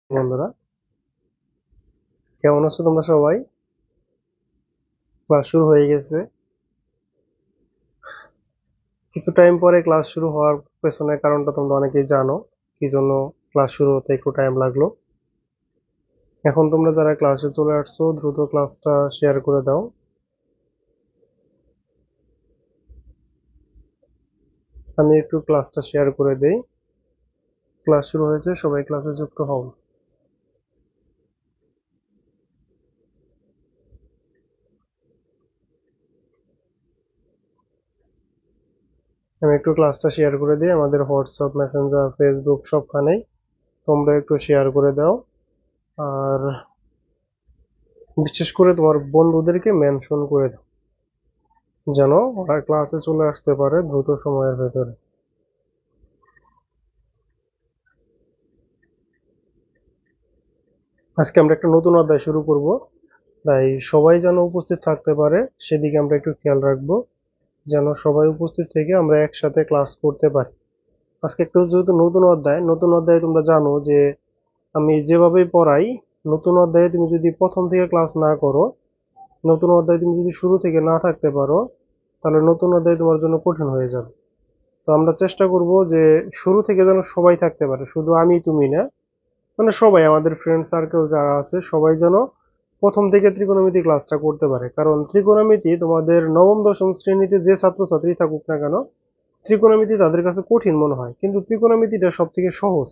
বন্ধুরা, কেমন আছো তোমরা সবাই? ক্লাস শুরু হয়ে গেছে। কিছু টাইম পরে ক্লাস শুরু হওয়ার পেছনের কারণটা তোমরা অনেকেই জানো, কি জন্য ক্লাস শুরু হতে একটু টাইম লাগলো। এখন তোমরা যারা ক্লাসে চলে আসছো দ্রুত ক্লাসটা শেয়ার করে দাও। আমি একটু ক্লাসটা শেয়ার করে দেই। ক্লাস শুরু হয়েছে, সবাই ক্লাসে যুক্ত হও। আমি একটু ক্লাসটা শেয়ার করে দিই আমাদের হোয়াটসঅ্যাপ, মেসেঞ্জার, ফেসবুক সবখানেই। তোমরা একটু শেয়ার করে দাও। আর বিশেষ করে তোমার বন্ধুদেরকে মেনশন করে দাও, যেন ওরা ক্লাসে চলে আসতে পারে দ্রুত সময়ের ভেতরে। আজকে আমরা একটা নতুন অধ্যায় শুরু করব, তাই সবাই যেন উপস্থিত থাকতে পারে সেদিকে আমরা একটু খেয়াল রাখবো, যেন সবাই উপস্থিত থেকে আমরা একসাথে ক্লাস করতে পারি। আজকে একটু যেহেতু নতুন অধ্যায়ে তোমরা জানো যে আমি যেভাবেই পড়াই, নতুন অধ্যায়ে তুমি যদি প্রথম থেকে ক্লাস না করো, নতুন অধ্যায়ে তুমি যদি শুরু থেকে না থাকতে পারো, তাহলে নতুন অধ্যায় তোমার জন্য কঠিন হয়ে যাবে। তো আমরা চেষ্টা করব যে শুরু থেকে যেন সবাই থাকতে পারে, শুধু আমি তুমি না, মানে সবাই আমাদের ফ্রেন্ড সার্কেল যারা আছে সবাই যেন প্রথম থেকে ত্রিকোণমিতি ক্লাসটা করতে পারে। কারণ ত্রিকোণমিতি তোমাদের নবম দশম শ্রেণীতে যে ছাত্রছাত্রী থাকুক না কেন, ত্রিকোণমিতি তাদের কাছে কঠিন মনে হয়, কিন্তু ত্রিকোণমিতিটা সব থেকে সহজ।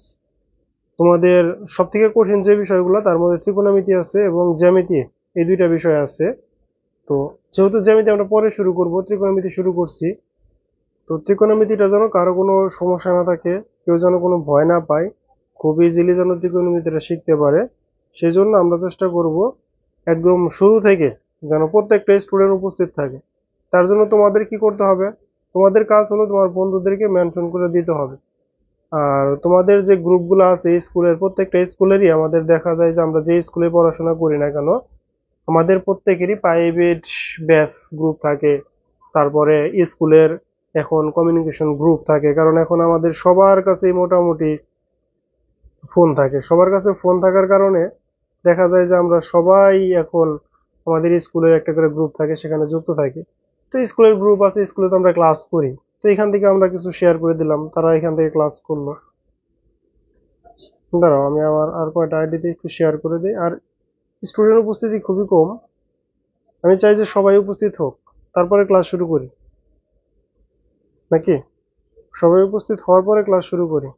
তোমাদের সব থেকে কঠিন যে বিষয়গুলো তার মধ্যে ত্রিকোণমিতি আছে এবং জ্যামিতি, এই দুইটা বিষয় আছে। তো যেহেতু জ্যামিতি আমরা পরে শুরু করব, ত্রিকোণমিতি শুরু করছি, তো ত্রিকোণমিতিটা যেন কারো কোনো সমস্যা না থাকে, কেউ যেন কোনো ভয় না পায়, খুব ইজিলি যেন ত্রিকোণমিতিটা শিখতে পারে, সেই জন্য আমরা চেষ্টা করব একদম শুরু থেকে যেন প্রত্যেকটা স্টুডেন্ট উপস্থিত থাকে। তার জন্য তোমাদের কি করতে হবে, তোমাদের কাজ হলো তোমার বন্ধুদেরকে মেনশন করে দিতে হবে। আর তোমাদের যে গ্রুপগুলো আছে স্কুলের, প্রত্যেকটা স্কুলেরই আমাদের দেখা যায় যে আমরা যে স্কুলে পড়াশোনা করি না কেন, আমাদের প্রত্যেকেরই প্রাইভেট ব্যাচ গ্রুপ থাকে। তারপরে স্কুলের এখন কমিউনিকেশন গ্রুপ থাকে, কারণ এখন আমাদের সবার কাছেই মোটামুটি ফোন থাকে। সবার কাছে ফোন থাকার কারণে দেখা যায় যে আমরা সবাই এখন আমাদের স্কুলের একটা করে গ্রুপ থাকে, সেখানে যুক্ত থাকি। তো স্কুলের গ্রুপ আছে, স্কুলে তো আমরা ক্লাস করি, তো এখান থেকে আমরা কিছু শেয়ার করে দিলাম, তারা এখান থেকে ক্লাস করলো। দাঁড়াও, আমি আমার আর কয়টা আইডিতে একটু শেয়ার করে দিই। আর স্টুডেন্ট উপস্থিতি খুবই কম, আমি চাই যে সবাই উপস্থিত হোক, তারপরে ক্লাস শুরু করি, নাকি? সবাই উপস্থিত হওয়ার পরে ক্লাস শুরু করি।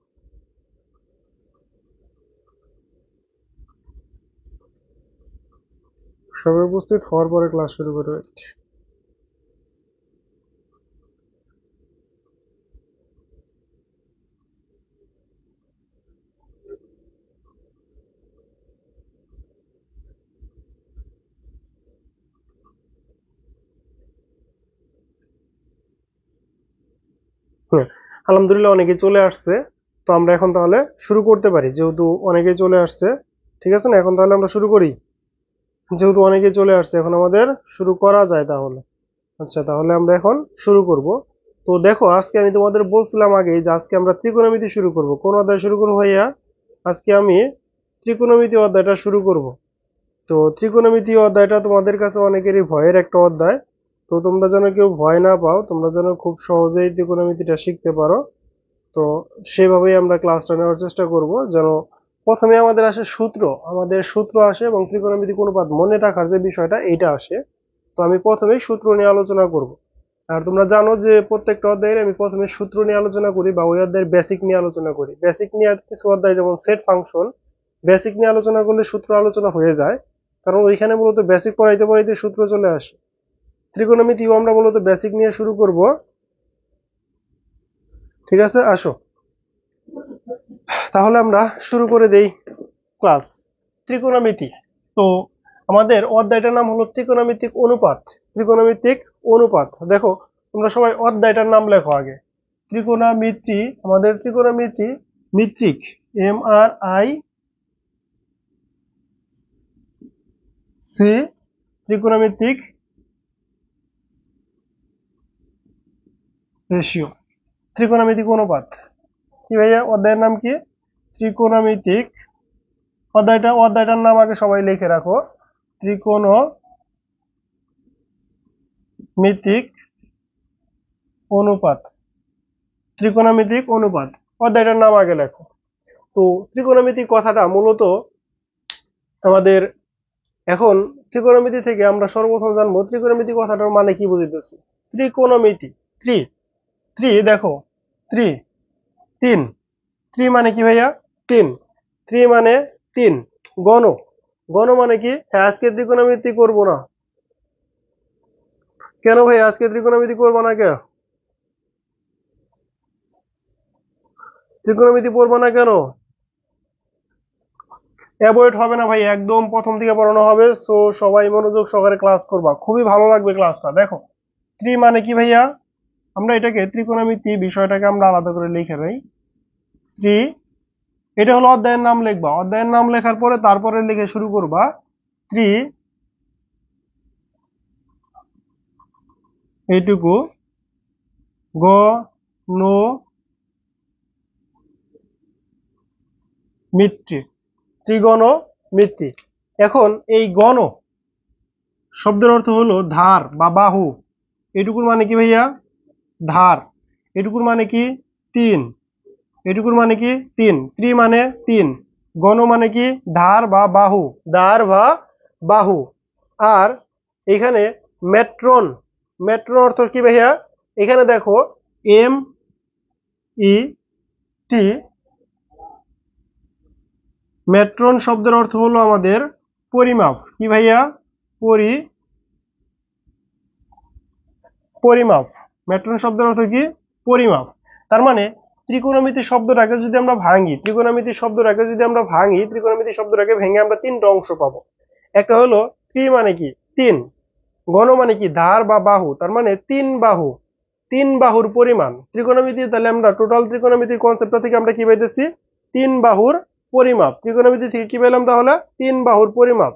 সবাই উপস্থিত হওয়ার পরে ক্লাস শুরু করি। হ্যাঁ, আলহামদুলিল্লাহ অনেকে চলে আসছে। তো আমরা এখন তাহলে শুরু করতে পারি, যেহেতু অনেকে চলে আসছে। ঠিক আছে না, এখন তাহলে আমরা শুরু করি। যেহেতু অনেকে চলে আসছে, এখন আমাদের শুরু করা যায় তাহলে। আচ্ছা, তাহলে আমরা এখন শুরু করব। তো দেখো, আজকে আমি তোমাদের বলছিলাম আগেই যে আজকে আমরা ত্রিকোণমিতি শুরু করব। কোন অধ্যায় শুরু করবো ভাইয়া? আজকে আমি ত্রিকোণমিতি অধ্যায়টা শুরু করব। তো ত্রিকোণমিতি অধ্যায়টা তোমাদের কাছে অনেকেরই ভয়ের একটা অধ্যায়। তো তোমরা যেন কেউ ভয় না পাও, তোমরা যেন খুব সহজেই ত্রিকোণমিতিটা শিখতে পারো। তো সেভাবেই আমরা ক্লাসটা নেওয়ার চেষ্টা করব, যেন প্রথমে আমাদের আসে সূত্র, আমাদের সূত্র আসে এবং ত্রিকোণমিতিক অনুপাত মনে রাখার যে বিষয়টা এইটা আসে। তো আমি প্রথমেই সূত্র নিয়ে আলোচনা করব। আর তোমরা জানো যে প্রত্যেকটা অধ্যায়ের আমি প্রথমে সূত্র নিয়ে আলোচনা করি, বা ওই অধ্যায়ের বেসিক নিয়ে আলোচনা করি। বেসিক নিয়ে কিছু অধ্যায় যেমন সেট ফাংশন, বেসিক নিয়ে আলোচনা করলে সূত্র আলোচনা হয়ে যায়, কারণ ওইখানে মূলত বেসিক পড়াইতে পড়াইতে সূত্র চলে আসে। ত্রিকোণমিতিও আমরা মূলত বেসিক নিয়ে শুরু করব। ঠিক আছে, আসো তাহলে আমরা শুরু করে দেই ক্লাস। ত্রিকোণমিতি। তো আমাদের অধ্যায়টার নাম হলো ত্রিকোণমিতিক অনুপাত। ত্রিকোণমিতিক অনুপাত, দেখো তোমরা সবাই অধ্যায়টার নাম লেখো আগে। ত্রিকোণমিতি, আমাদের ত্রিকোণমিতি, মিত্রিক, MRIC, ত্রিকোণমিতিক রেশিও, ত্রিকোণমিতিক অনুপাত। কি ভাইয়া, অধ্যায়ের নাম কি? ত্রিকোণমিতিক অধ্যায়টার নাম আগে সবাই লিখে রাখো, ত্রিকোণমিতিক অনুপাত। ত্রিকোণমিতিক অনুপাত অধ্যায়টার নাম আগে লেখো। তো ত্রিকোণমিতিক কথাটা মূলত আমাদের এখন ত্রিকোণমিতি থেকে আমরা সর্বপ্রথম জানবো ত্রিকোণমিতি কথাটার মানে কি বুঝিতেছি। ত্রিকোণমিতি, ত্রি ত্রি দেখো, ত্রি তিন, ত্রি মানে কি ভাইয়া? তিন। ত্রি মানে তিন। গণ, গণ মানে কি? হ্যাঁ, আজকে ত্রিকোণমিতি করবো না কেন ভাই? আজকে ত্রিকোণমিতি করবো না কেন? ত্রিকোণমিতি পড়বো না কেন? অ্যাভয়েড হবে না ভাই, একদম প্রথম থেকে পড়ানো হবে। সো সবাই মনোযোগ সহকারে ক্লাস করবা, খুবই ভালো লাগবে ক্লাসটা। দেখো, ত্রি মানে কি ভাইয়া? আমরা এটাকে ত্রিকোণমিতি বিষয়টাকে আমরা আলাদা করে লিখে নেই। ত্রি, এটা হলো অধ্যায়ের নাম লিখবা। অধ্যায়ের নাম লেখার পরে তারপরে লিখে শুরু করবা ত্রি, এইটুকু, গ নো মিত্রি, ত্রিগণমিতি। এখন এই গণ শব্দের অর্থ হলো ধার বা বাহু। এটুকুর মানে কি ভাইয়া? ধার। এটুকুর মানে কি? তিন। এটুকুর মানে কি? তিন। ত্রি মানে তিন। গণ মানে কি? ধার বা বাহু, ধার বা বাহু। আর এখানে মেট্রন, মেট্রন অর্থ কি ভাইয়া? এখানে দেখো, এম ই টি, মেট্রন শব্দের অর্থ হলো আমাদের পরিমাপ। কি ভাইয়া? পরিমাপ। মেট্রন শব্দের অর্থ কি? পরিমাপ। তার মানে ত্রিকোণমিতি শব্দটাকে যদি আমরা ভাঙি, ত্রিকোণমিতি শব্দটাকে ভেঙে আমরা তিনটা অংশ পাবো। একটা হলো ত্রি মানে কি? তিন। গণ মানে কি? ধার বা বাহু, তার মানে তিন বাহু, তিন বাহুর পরিমাণ। ত্রিকোণমিতি তাহলে আমরা টোটাল ত্রিকোণমিতির কনসেপ্টটা থেকে আমরা কি পাইতেছি? তিন বাহুর পরিমাপ। ত্রিকোণমিতি থেকে কি পেলাম তাহলে? তিন বাহুর পরিমাপ।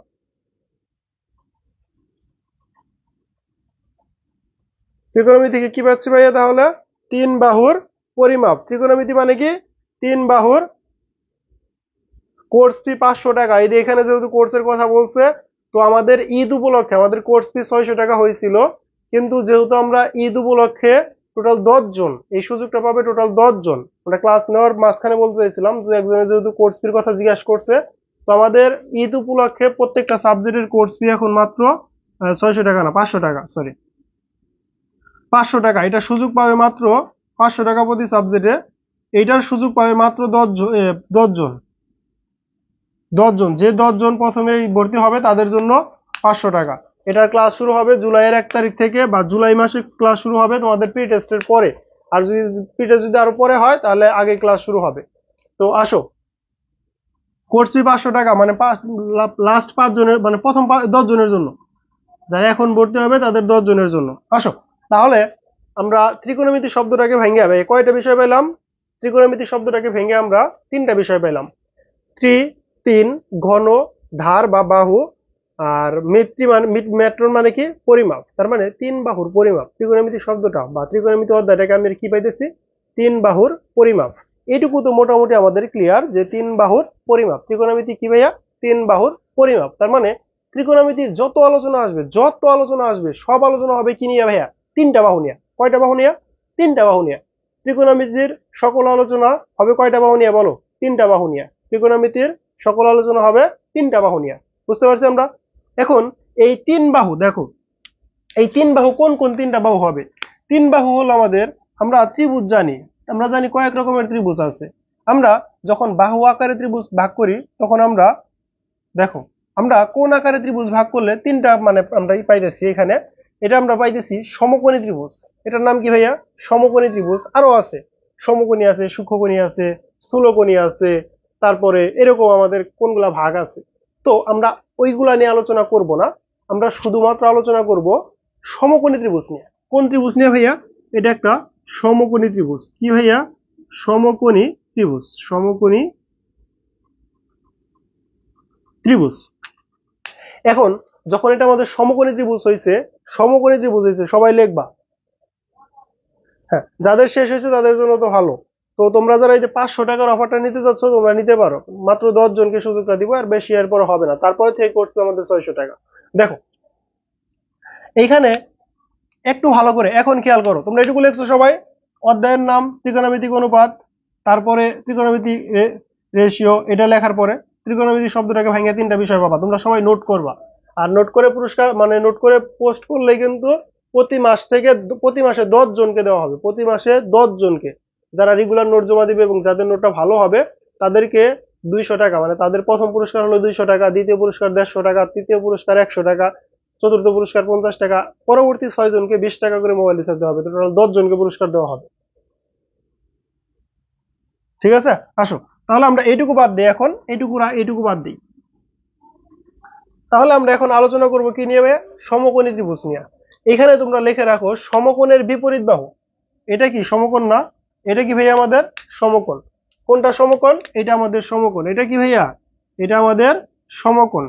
ত্রিকোণমিতি থেকে কি পাচ্ছি ভাইয়া তাহলে? তিন বাহুর পরিমাপ। ত্রিকোণমিতি মানে কি? তিন বাহুর। কোর্স ফি 500 টাকা। এই যে এখানে যেহেতু কোর্সের কথা বলছে, তো আমাদের ঈদ উপলক্ষে আমাদের কোর্স ফি 600 টাকা হয়েছিল, কিন্তু যেহেতু আমরা ঈদ উপলক্ষে টোটাল 10 জন এই সুযোগটা পাবে, টোটাল 10 জন। আমরা ক্লাস নেওয়ার মাঝখানে বলতে চাইছিলাম যে একজনের যেহেতু কোর্স ফির কথা জিজ্ঞাসা করছে, তো আমাদের ঈদ উপলক্ষে প্রত্যেকটা সাবজেক্টের কোর্স ফি এখন মাত্র 600 টাকা না, 500 টাকা, সরি 500 টাকা। এটা সুযোগ পাবে মাত্র 500 টাকা প্রতি সাবজেক্টে। এইটার সুযোগ পাবে মাত্র 10 জন। 10 জন, যে 10 জন প্রথমে ভর্তি হবে তাদের জন্য 500 টাকা। এটার ক্লাস শুরু হবে জুলাইয়ের 1 তারিখ থেকে, বা জুলাই মাসে ক্লাস শুরু হবে তোমাদের প্রি টেস্টের পরে। আর যদি প্রি টেস্ট যদি আরো পরে হয় তাহলে আগে ক্লাস শুরু হবে। তো আসো, কোর্স ফি 500 টাকা, মানে লাস্ট 5 জনের, মানে প্রথম 10 জনের জন্য, যারা এখন ভর্তি হবে তাদের 10 জনের জন্য। আসো তাহলে আমরা ত্রিকোণমিতি শব্দটাকে ভেঙে কয়টা বিষয় পেলাম? ত্রিকোণমিতি শব্দটাকে ভেঙে আমরা তিনটা বিষয় পেলাম। ত্রি, তিন, ঘন, ধার বা বাহু। আর মেট্রন মানে কি? পরিমাপ। তার মানে তিন বাহুর পরিমাপ। ত্রিকোণমিতি শব্দটা বা ত্রিকোণমিতি অধ্যায়টাকে আমি কি পাইতেছি? তিন বাহুর পরিমাপ। এইটুকু তো মোটামুটি আমাদের ক্লিয়ার যে তিন বাহুর পরিমাপ। ত্রিকোণমিতি কি ভাইয়া? তিন বাহুর পরিমাপ। তার মানে ত্রিকোণমিতির যত আলোচনা আসবে সব আলোচনা হবে কি নিয়ে ভাইয়া? তিনটা বাহু নিয়ে। কয়টা বাহু নিয়ে? তিনটা বাহু নিয়ে। ত্রিকোণমিতির সকল আলোচনা হবে কয়টা বাহু নিয়ে বলো? তিনটা বাহু নিয়ে। ত্রিকোণমিতির সকল আলোচনা হবে তিনটা বাহু নিয়ে। বুঝতে পারছি আমরা? এখন এই তিন বাহু দেখো, এই তিন বাহু কোন কোন তিনটা বাহু হবে? তিন বাহু হলো আমাদের, আমরা ত্রিভুজ জানি, আমরা জানি কয়েক রকমের ত্রিভুজ আছে। আমরা যখন বাহু আকারে ত্রিভুজ ভাগ করি তখন আমরা দেখো, আমরা কোন আকারে ত্রিভুজ ভাগ করলে তিনটা মানে আমরা পাইতেছি এখানে, এটা আমরা পাইতেছি সমকোণী ত্রিভুজ। এটার নাম কি ভাইয়া? সমকোণী ত্রিভুজ। আরো আছে, সমকোণী আছে, সূক্ষ্মকোণী আছে, স্থূলকোণী আছে, তারপরে এরকম আমাদের কোনগুলা ভাগ আছে। তো আমরা ওইগুলা নিয়ে আলোচনা করব না, আমরা শুধুমাত্র আলোচনা করব সমকোণী ত্রিভুজ নিয়ে। কোন ত্রিভুজ নিয়ে ভাইয়া? এটা একটা সমকোণী ত্রিভুজ। কি ভাইয়া? সমকোণী ত্রিভুজ। সমকোণী ত্রিভুজ। এখন যখন এটা আমাদের সমকোণী ত্রিভুজ হয়েছে, সবাই লিখবা। হ্যাঁ, যাদের শেষ হয়েছে তাদের জন্য তো ভালো। তো তোমরা যারা এই যে 500 টাকার অফারটা নিতে চাচ্ছ তোমরা নিতে পারো, মাত্র 10 জনকে সুযোগটা দিব, আর বেশি এরপর হবে না। তারপরে থেকে কোর্স আমাদের 600 টাকা। দেখো এইখানে একটু ভালো করে এখন খেয়াল করো, তোমরা এটুকু লিখছো সবাই, অধ্যায়ের নাম ত্রিকোণমিতিক অনুপাত, তারপরে ত্রিকোণমিতিক রেশিও, এটা লেখার পরে ত্রিকোণমিতিক শব্দটাকে ভাঙিয়ে 3টা বিষয় পাবা, তোমরা সবাই নোট করবা। আর নোট করে পুরস্কার মানে নোট করে পোস্ট করলে কিন্তু প্রতি মাসে 10 জনকে দেওয়া হবে, প্রতি মাসে 10 জনকে যারা রেগুলার নোট জমা দিবে এবং যাদের নোটটা ভালো হবে তাদেরকে 200 টাকা, মানে তাদের প্রথম পুরস্কার হলো 200 টাকা, দ্বিতীয় পুরস্কার 150 টাকা, তৃতীয় পুরস্কার 100 টাকা, চতুর্থ পুরস্কার 50 টাকা, পরবর্তী 6 জনকে 20 টাকা করে মোবাইল রিচার্জ দেওয়া হবে, টোটাল 10 জনকে পুরস্কার দেওয়া হবে। ঠিক আছে, আসো তাহলে আমরা এইটুকু বাদ দিই, এখন এইটুকু বাদ দিই। তাহলে আমরা এখন আলোচনা করব কি নিয়ে? সমকোণী ত্রিভুজ নিয়ে। এখানে তোমরা লিখে রাখো সমকোণের বিপরীত বাহু। এটা কি সমকোণ না? এটা কি ভাইয়া আমাদের সমকোণ। কোনটা সমকোণ? এটা আমাদের সমকোণ। এটা কি ভাইয়া? এটা আমাদের সমকোণ।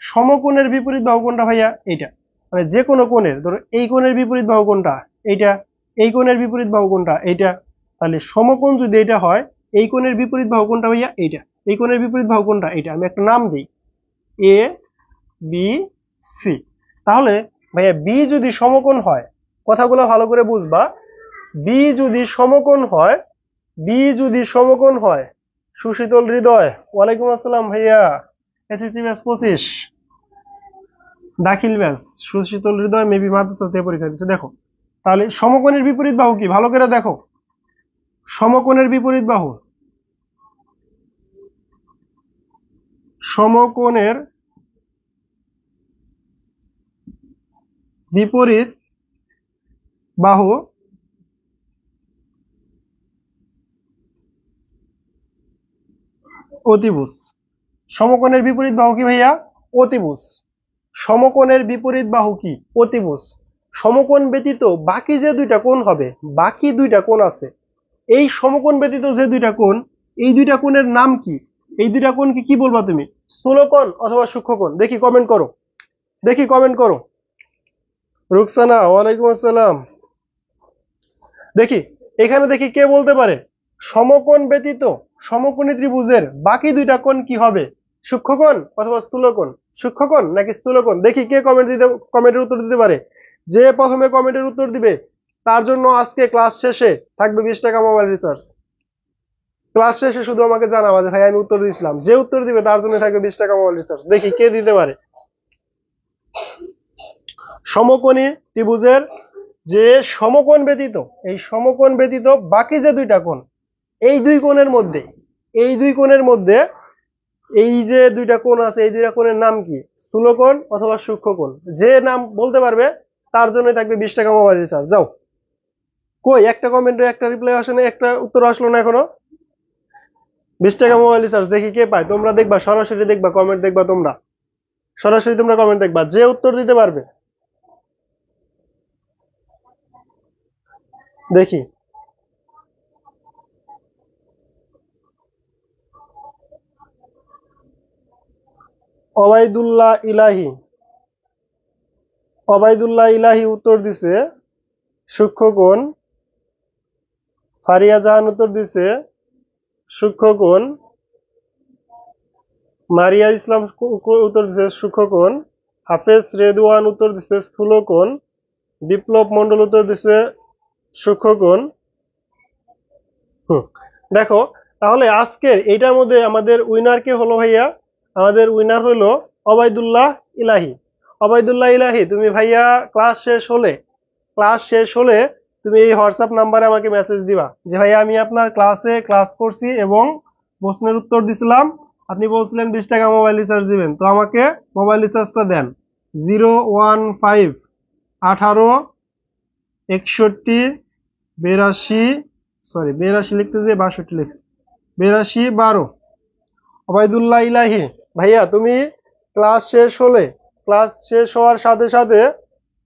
সমকোণের বিপরীত বাহু কোনটা ভাইয়া? এটা। মানে যে কোনো কোণের, ধরো এই কোণের বিপরীত বাহু কোনটা? এইটা। এই কোণের বিপরীত বাহু কোনটা? এইটা। তাহলে সমকোণ যদি এটা হয়, এই কোণের বিপরীত বাহু কোনটা ভাইয়া? এইটা। এই কোণের বিপরীত বাহু কোনটা? এইটা। আমি একটা নাম দিই, এ বি সি। তাহলে ভাইয়া বি যদি সমকোণ হয়, কথাগুলো ভালো করে বুঝবা, বি যদি সমকোণ হয়, বি যদি সমকোণ হয়, সুশীতল হৃদয়, ওয়ালাইকুম আসসালাম ভাইয়া, এসএসসি ব্যাচ 25 দাখিল ব্যাচ, সুশীতল হৃদয় মেবি মাদ্রাসা থেকে পরীক্ষা দিচ্ছে। দেখো তাহলে সমকোণের বিপরীত বাহু কি, ভালো করে দেখো, সমকোণের বিপরীত বাহু, সমকোণের বিপরীত বাহু অতিভুজ। সমকোণের বিপরীত বাহু কি ভাইয়া? অতিভুজ। সমকোণের বিপরীত বাহু কি? অতিভুজ। সমকোণ ব্যতীত বাকি যে দুইটা কোণ হবে, বাকি দুইটা কোণ আছে, এই সমকোণ ব্যতীত যে দুইটা কোণ, এই দুইটা কোণের নাম কি? এই দুইটা কোণকে কি বলবা তুমি? স্থূলকোণ অথবা সূক্ষ্মকোণ? দেখি কমেন্ট করো, দেখি কমেন্ট করো। রুকসানা, ওয়ালাইকুম আসসালাম। দেখি এখানে দেখি কে বলতে পারে সমকোণ ব্যতীত সমকোণী ত্রিভুজের বাকি দুইটা কোণ কি হবে? সূক্ষ্মকোণ অথবা স্থূলকোণ? সূক্ষ্মকোণ নাকি স্থূলকোণ? দেখি কে কমেন্টের উত্তর দিতে পারে। যে প্রথমে কমেন্টের উত্তর দিবে তার জন্য আজকে ক্লাস শেষে থাকবে 20 টাকা মোবাইল রিচার্জ। ক্লাস শেষে শুধু আমাকে জানাবা যে ভাই আমি উত্তর দিয়েছিলাম, যে উত্তর দিবে তার জন্য থাকবে 20 টাকা মোবাইল রিচার্জ। দেখি কে দিতে পারে। সমকোণী ত্রিভুজের যে সমকোণ ব্যতীত, এই সমকোণ ব্যতীত বাকি যে দুইটা কোণ, এই দুই কোণের মধ্যে, এই দুই কোণের মধ্যে এই যে দুইটা কোণ আছে, এই দুইটা কোণের নাম কি? স্থূলকোণ অথবা সূক্ষ্মকোণ? যে নাম বলতে পারবে তার জন্য থাকবে 20 টাকা মোবাইল রিচার্জ। যাও, কই একটা কমেন্টে একটা রিপ্লাই আসে না, একটা উত্তর আসলো না এখনো। 20 টাকা মোবাইল রিচার্জ দেখি কে পায়। তোমরা দেখবা, সরাসরি দেখবা, কমেন্ট দেখবা, তোমরা সরাসরি তোমরা কমেন্ট দেখবা, যে উত্তর দিতে পারবে। দেখি ওবায়দুল্লাহ ইলাহি, ওবায়দুল্লাহ ইলাহি উত্তর দিছে সূক্ষ্মকোণ। ফারিয়া জাহান উত্তর দিছে সূক্ষ্মকোণ। মারিয়া ইসলাম উত্তর দিছে সূক্ষ্মকোণ। হাফেজ রেদওয়ান উত্তর দিছে স্থূলকোণ। বিপ্লব মন্ডল উত্তর দিছে সূক্ষ্মকোণ। দেখো তাহলে আজকের এইটার মধ্যে আমাদের উইনার কে হলো ভাইয়া? আমাদের উইনার হলো ওবায়দুল্লাহ ইলাহি। ওবায়দুল্লাহ ইলাহি, তুমি ভাইয়া ক্লাস শেষ হলে তুমি এই হোয়াটসঅ্যাপ নাম্বারে আমাকে মেসেজ দিবা যে ভাইয়া আমি আপনার ক্লাসে ক্লাস করছি এবং প্রশ্নের উত্তর দিছিলাম, আপনি বলছিলেন 20 টাকা মোবাইল রিচার্জ দিবেন, তো আমাকে মোবাইল রিচার্জটা দেন। 015 18 61 82, সরি 82 লিখতে যে 62 লিখছি, 82 12। ওবায়দুল্লাহ ইলাহি ভাইয়া, তুমি ক্লাস শেষ হলে, ক্লাস শেষ হওয়ার সাথে সাথে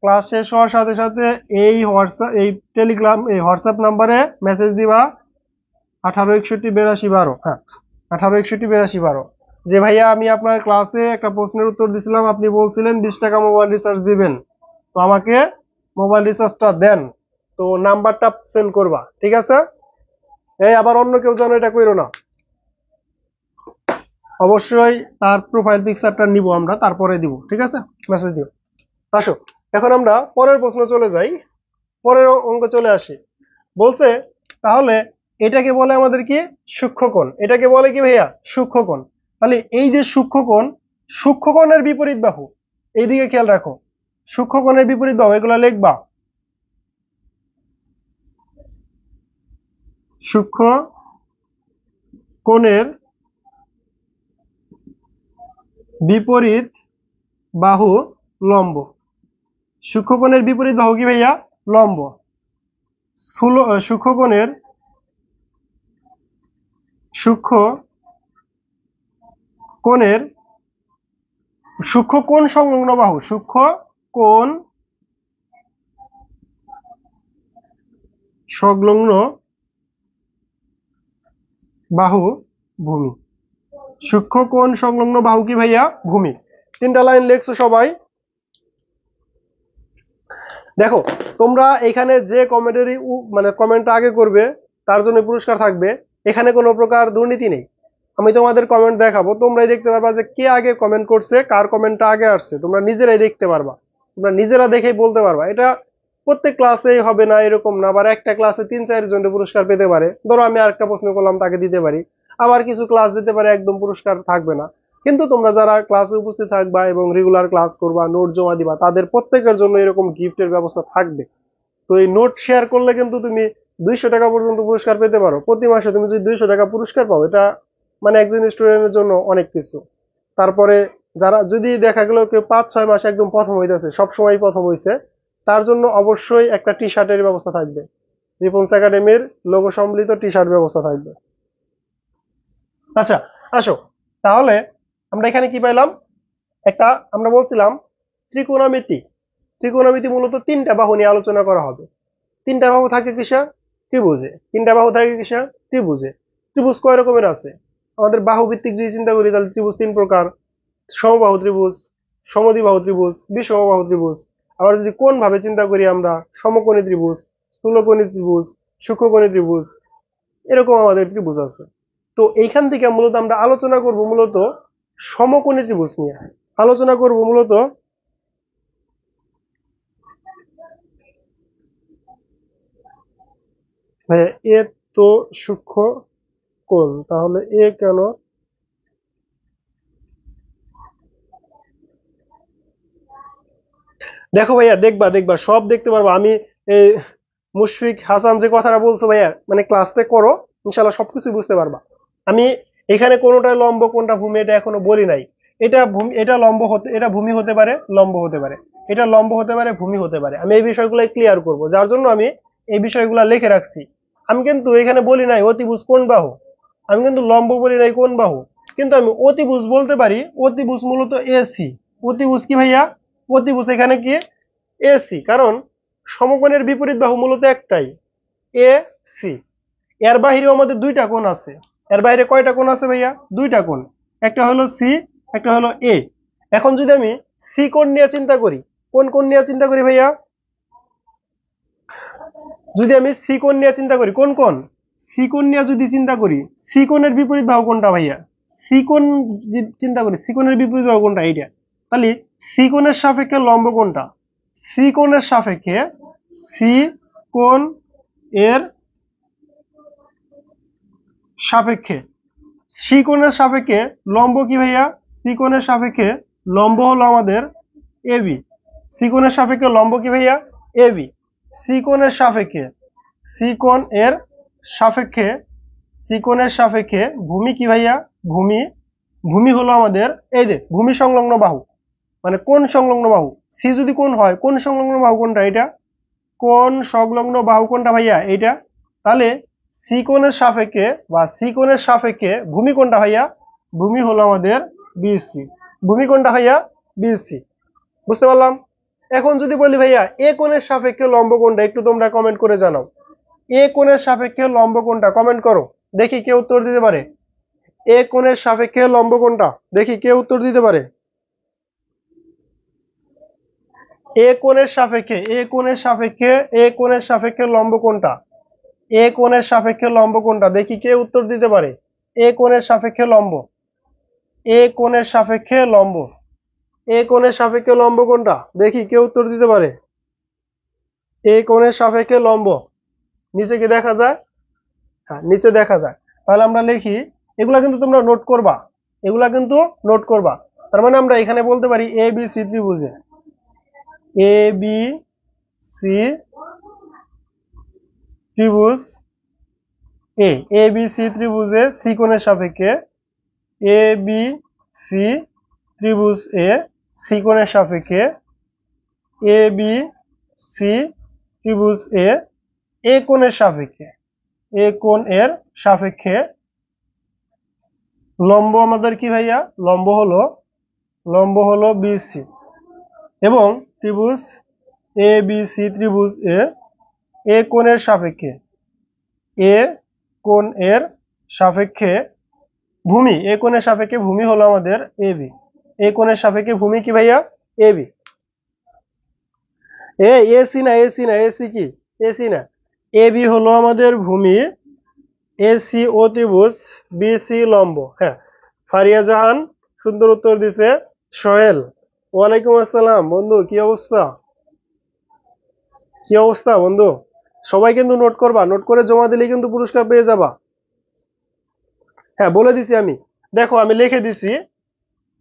ক্লাস শেষ হওয়ার সাথে সাথে এই টেলিগ্রাম এই হোয়াটসঅ্যাপ নাম্বারে মেসেজ দিবা 18 61 82 12। হ্যাঁ, 18 61 82 12, যে ভাইয়া আমি আপনার ক্লাসে একটা প্রশ্নের উত্তর দিছিলাম, আপনি বলছিলেন 20 টাকা মোবাইল রিচার্জ দিবেন, তো আমাকে মোবাইল রিচার্জটা দেন। তো নাম্বারটা সেন্ড করবা, ঠিক আছে? এই আবার অন্য কেউ যেন এটা কইরো না। অবশ্যই তার প্রোফাইল পিকচারটা নিব আমরা, তারপরে দিব, ঠিক আছে? মেসেজ দিও। আসো এখন আমরা পরের প্রশ্ন চলে যাই, পরের অঙ্ক চলে আসি। বলছে তাহলে এটাকে বলে আমাদের কি? সূক্ষ্মকোণ। এটাকে বলে কি ভাইয়া? সূক্ষ্মকোণ। তাহলে এই যে সূক্ষ্মকোণ, সূক্ষ্মকোণের বিপরীত বাহু, এইদিকে খেয়াল রাখো, সূক্ষ্মকোণের বিপরীত বাহু এগুলা লিখবা। সূক্ষ্মকোণের বিপরীত বাহু লম্ব। সূক্ষ্মকোণের বিপরীত বাহু কি ভাইয়া? লম্ব। সূক্ষ্মকোণের সূক্ষ্মকোণের সূক্ষ্মকোণ সংলগ্ন বাহু, সূক্ষ্মকোণ সংলগ্ন বাহু ভূমি। সূক্ষ্মকোণ সংলগ্ন বাহু কি ভাইয়া? ভূমি। 3টা লাইন লিখছো সবাই? দেখো তোমরা এখানে যে কমেন্টেরই মানে কমেন্টটা আগে করবে তার জন্য পুরস্কার থাকবে। এখানে কোনো প্রকার দুর্নীতি নেই। আমি তোমাদের কমেন্ট দেখাবো, তোমরাই দেখতে পারবা যে কে আগে কমেন্ট করছে, কার কমেন্টটা আগে আসছে, তোমরা নিজেরাই দেখতে পারবা, তোমরা নিজেরা দেখেই বলতে পারবা। এটা প্রত্যেক ক্লাসেই হবে না এরকম না, আবার একটা ক্লাসে 3-4 জনের পুরস্কার পেতে পারে। ধরো আমি আরেকটা প্রশ্ন করলাম, তাকে দিতে পারি। আবার কিছু ক্লাস দিতে পারে একদম পুরস্কার থাকবে না। কিন্তু তোমরা যারা ক্লাসে উপস্থিত থাকবা এবং রেগুলার ক্লাস করবা, নোট জমা দিবা, তাদের প্রত্যেকের জন্য এরকম গিফটের ব্যবস্থা থাকবে। তো এই নোট শেয়ার করলে কিন্তু তুমি 200 টাকা পর্যন্ত পুরস্কার পেতে পারো। প্রতি মাসে তুমি যদি 200 টাকা পুরস্কার পাও, এটা মানে একজন স্টুডেন্টের জন্য অনেক কিছু। তারপরে যারা যদি দেখা গেল কেউ 5-6 মাস একদম প্রথম হইতেছে, সবসময় প্রথম হইছে, তার জন্য অবশ্যই একটা টি শার্টের ব্যবস্থা থাকবে। রিপন্স একাডেমির লোগো সম্বলিত টি শার্ট ব্যবস্থা থাকবে। আচ্ছা আসো তাহলে আমরা এখানে কি পাইলাম? একটা আমরা বলছিলাম ত্রিকোণমিতি। ত্রিকোণমিতি মূলত 3টা বাহু নিয়ে আলোচনা করা হবে। 3টা বাহু থাকে কিসে? ত্রিভুজে। 3টা বাহু থাকে কিসে? ত্রিভুজে। ত্রিভুজ কয় রকমের আছে? আমাদের বাহু ভিত্তিক যদি চিন্তা করি তাহলে ত্রিভুজ 3 প্রকার: সমবাহু ত্রিভুজ, সমদ্বিবাহু ত্রিভুজ, বিষমবাহু ত্রিভুজ। আবার যদি কোণ ভাবে চিন্তা করি আমরা, সমকোণী ত্রিভুজ, স্থূলকোণী ত্রিভুজ, সূক্ষ্মকোণী ত্রিভুজ, এরকম আমাদের ত্রিভুজ আছে। তো এইখান থেকে মূলত আমরা আলোচনা করব মূলত সমকোণী ত্রিভুজ নিয়ে আলোচনা করব মূলত। ভাইয়া এ তো সূক্ষ্ম কোণ, তাহলে এ কেন? দেখো ভাইয়া, দেখবা দেখবা সব দেখতে পারবো আমি। এই মুশফিক হাসান যে কথাটা বলছো ভাইয়া, মানে ক্লাসটা করো, ইনশাল্লাহ সবকিছু বুঝতে পারবা। আমি এখানে কোনোটা লম্ব কোনটা ভূমি এটা এখনো বলি নাই। এটা ভূমি, এটা লম্ব হতে, এটা ভূমি হতে পারে, লম্ব হতে পারে, এটা লম্ব হতে পারে, ভূমি হতে পারে। আমি এই বিষয়গুলো ক্লিয়ার করব, যার জন্য আমি এই বিষয়গুলো লিখে রাখছি। আমি কিন্তু এখানে বলি নাই অতিভুজ কোন বাহু, আমি কিন্তু লম্ব বলি নাই কোন বাহু, কিন্তু আমি অতিভুজ বলতে পারি। অতিভুজ মূলত এসি। অতিভুজ কি ভাইয়া? অতিভুজ এখানে কি? এসি। কারণ সমকোণের বিপরীত বাহু মূলত একটাই, এ সি। এর বাহিরেও আমাদের 2টা কোণ আছে। এর বাইরে কয়টা কোণ আছে ভাইয়া? 2টা কোণ। একটা হলো সি, একটা হলো এ। এখন যদি আমি সি কোণ নিয়ে চিন্তা করি, কোন কোণ নিয়ে চিন্তা করি ভাইয়া? যদি আমি সি কোণ নিয়ে চিন্তা করি, কোন কোণ? সি কোণ নিয়ে যদি চিন্তা করি, সি কোণের বিপরীত বাহু কোনটা ভাইয়া? সি কোণ যদি চিন্তা করি, সি কোণের বিপরীত বাহু কোনটা? এইটা। তাহলে সি কোণের সাপেক্ষে লম্ব কোনটা? সি কোণের সাপেক্ষে, সি কোণ এর সাপেক্ষে, সি কোণের সাপেক্ষে লম্ব কি ভাইয়া? সি কোণের সাপেক্ষে লম্ব হলো আমাদের এবি। সি কোণের সাপেক্ষে লম্ব কি ভাইয়া? এবি। সি কোণের সাপেক্ষে, সি কোণ এর সাপেক্ষে, সি কোণের সাপেক্ষে ভূমি কি ভাইয়া? ভূমি। ভূমি হলো আমাদের এই যে ভূমি সংলগ্ন বাহু, মানে কোণ সংলগ্ন বাহু। সি যদি কোণ হয়, কোণ সংলগ্ন বাহু কোনটা? এটা। কোণ সংলগ্ন বাহু কোনটা ভাইয়া? এইটা। তাহলে সি কোণের সাপেক্ষে বা সি কোণের সাপেক্ষে ভূমি কোনটা ভাইয়া? ভূমি হলো আমাদের বিসি। ভূমি কোনটা ভাইয়া? বিসি। বুঝতে পারলাম? এখন যদি বলি ভাইয়া এ কোণের সাপেক্ষে লম্ব কোনটা, একটু তোমরা কমেন্ট করে জানাও। এ কোণের সাপেক্ষে লম্ব কোনটা? কমেন্ট করো, দেখি কে উত্তর দিতে পারে। এ কোণের সাপেক্ষে লম্ব কোনটা? দেখি কে উত্তর দিতে পারে। এ কোণের সাপেক্ষে, এ কোণের সাপেক্ষে, এ কোণের সাপেক্ষে লম্ব কোনটা? এ কোণের সাপেক্ষে লম্ব কোনটা? দেখি কে উত্তর দিতে পারে। এ কোণের সাপেক্ষে লম্ব, এ কোণের সাপেক্ষে লম্ব, এ কোণের সাপেক্ষে লম্ব কোনটা? দেখি কে উত্তর দিতে পারে। এ কোণের সাপেক্ষে লম্ব নিচে কি দেখা যায়? হ্যাঁ, নিচে দেখা যায়। তাহলে আমরা লিখি, এগুলা কিন্তু তোমরা নোট করবা, এগুলা কিন্তু নোট করবা। তার মানে আমরা এখানে বলতে পারি A B C ত্রিভুজে, A B C ত্রিভুজ এ, এ বি সি ত্রিভুজে সি কোণের সাপেক্ষে, এ বি সি ত্রিভুজ এ সি কোণের সাপেক্ষে, এ বি সি ত্রিভুজ এ কোণের সাপেক্ষে, এ কোণ এর সাপেক্ষে লম্ব আমাদের কি ভাইয়া? লম্ব হলো বিসি, এবং ত্রিভুজ এ বি সি ত্রিভুজ এ কোণের সাপেক্ষে, এ কোণ এর সাপেক্ষে ভূমি, এ কোণের সাপেক্ষে ভূমি হলো আমাদের এ বি, এ কোণের সাপেক্ষে ভূমি কি ভাইয়া? A B. এসি না, এসি না, এসি কি? এসি না, এ বি হলো আমাদের ভূমি, এসি ও ত্রিভুজ বিসি লম্ব। হ্যাঁ, ফারিয়া জাহান সুন্দর উত্তর দিছে। সোহেল, ওয়ালাইকুম আসসালাম বন্ধু, কি অবস্থা? কি অবস্থা বন্ধু? সবাই কিন্তু নোট করবা, নোট করে জমা দিলে কিন্তু পুরস্কার পেয়ে যাবা। হ্যাঁ, বলে দিছি আমি, দেখো আমি লিখে দিছি।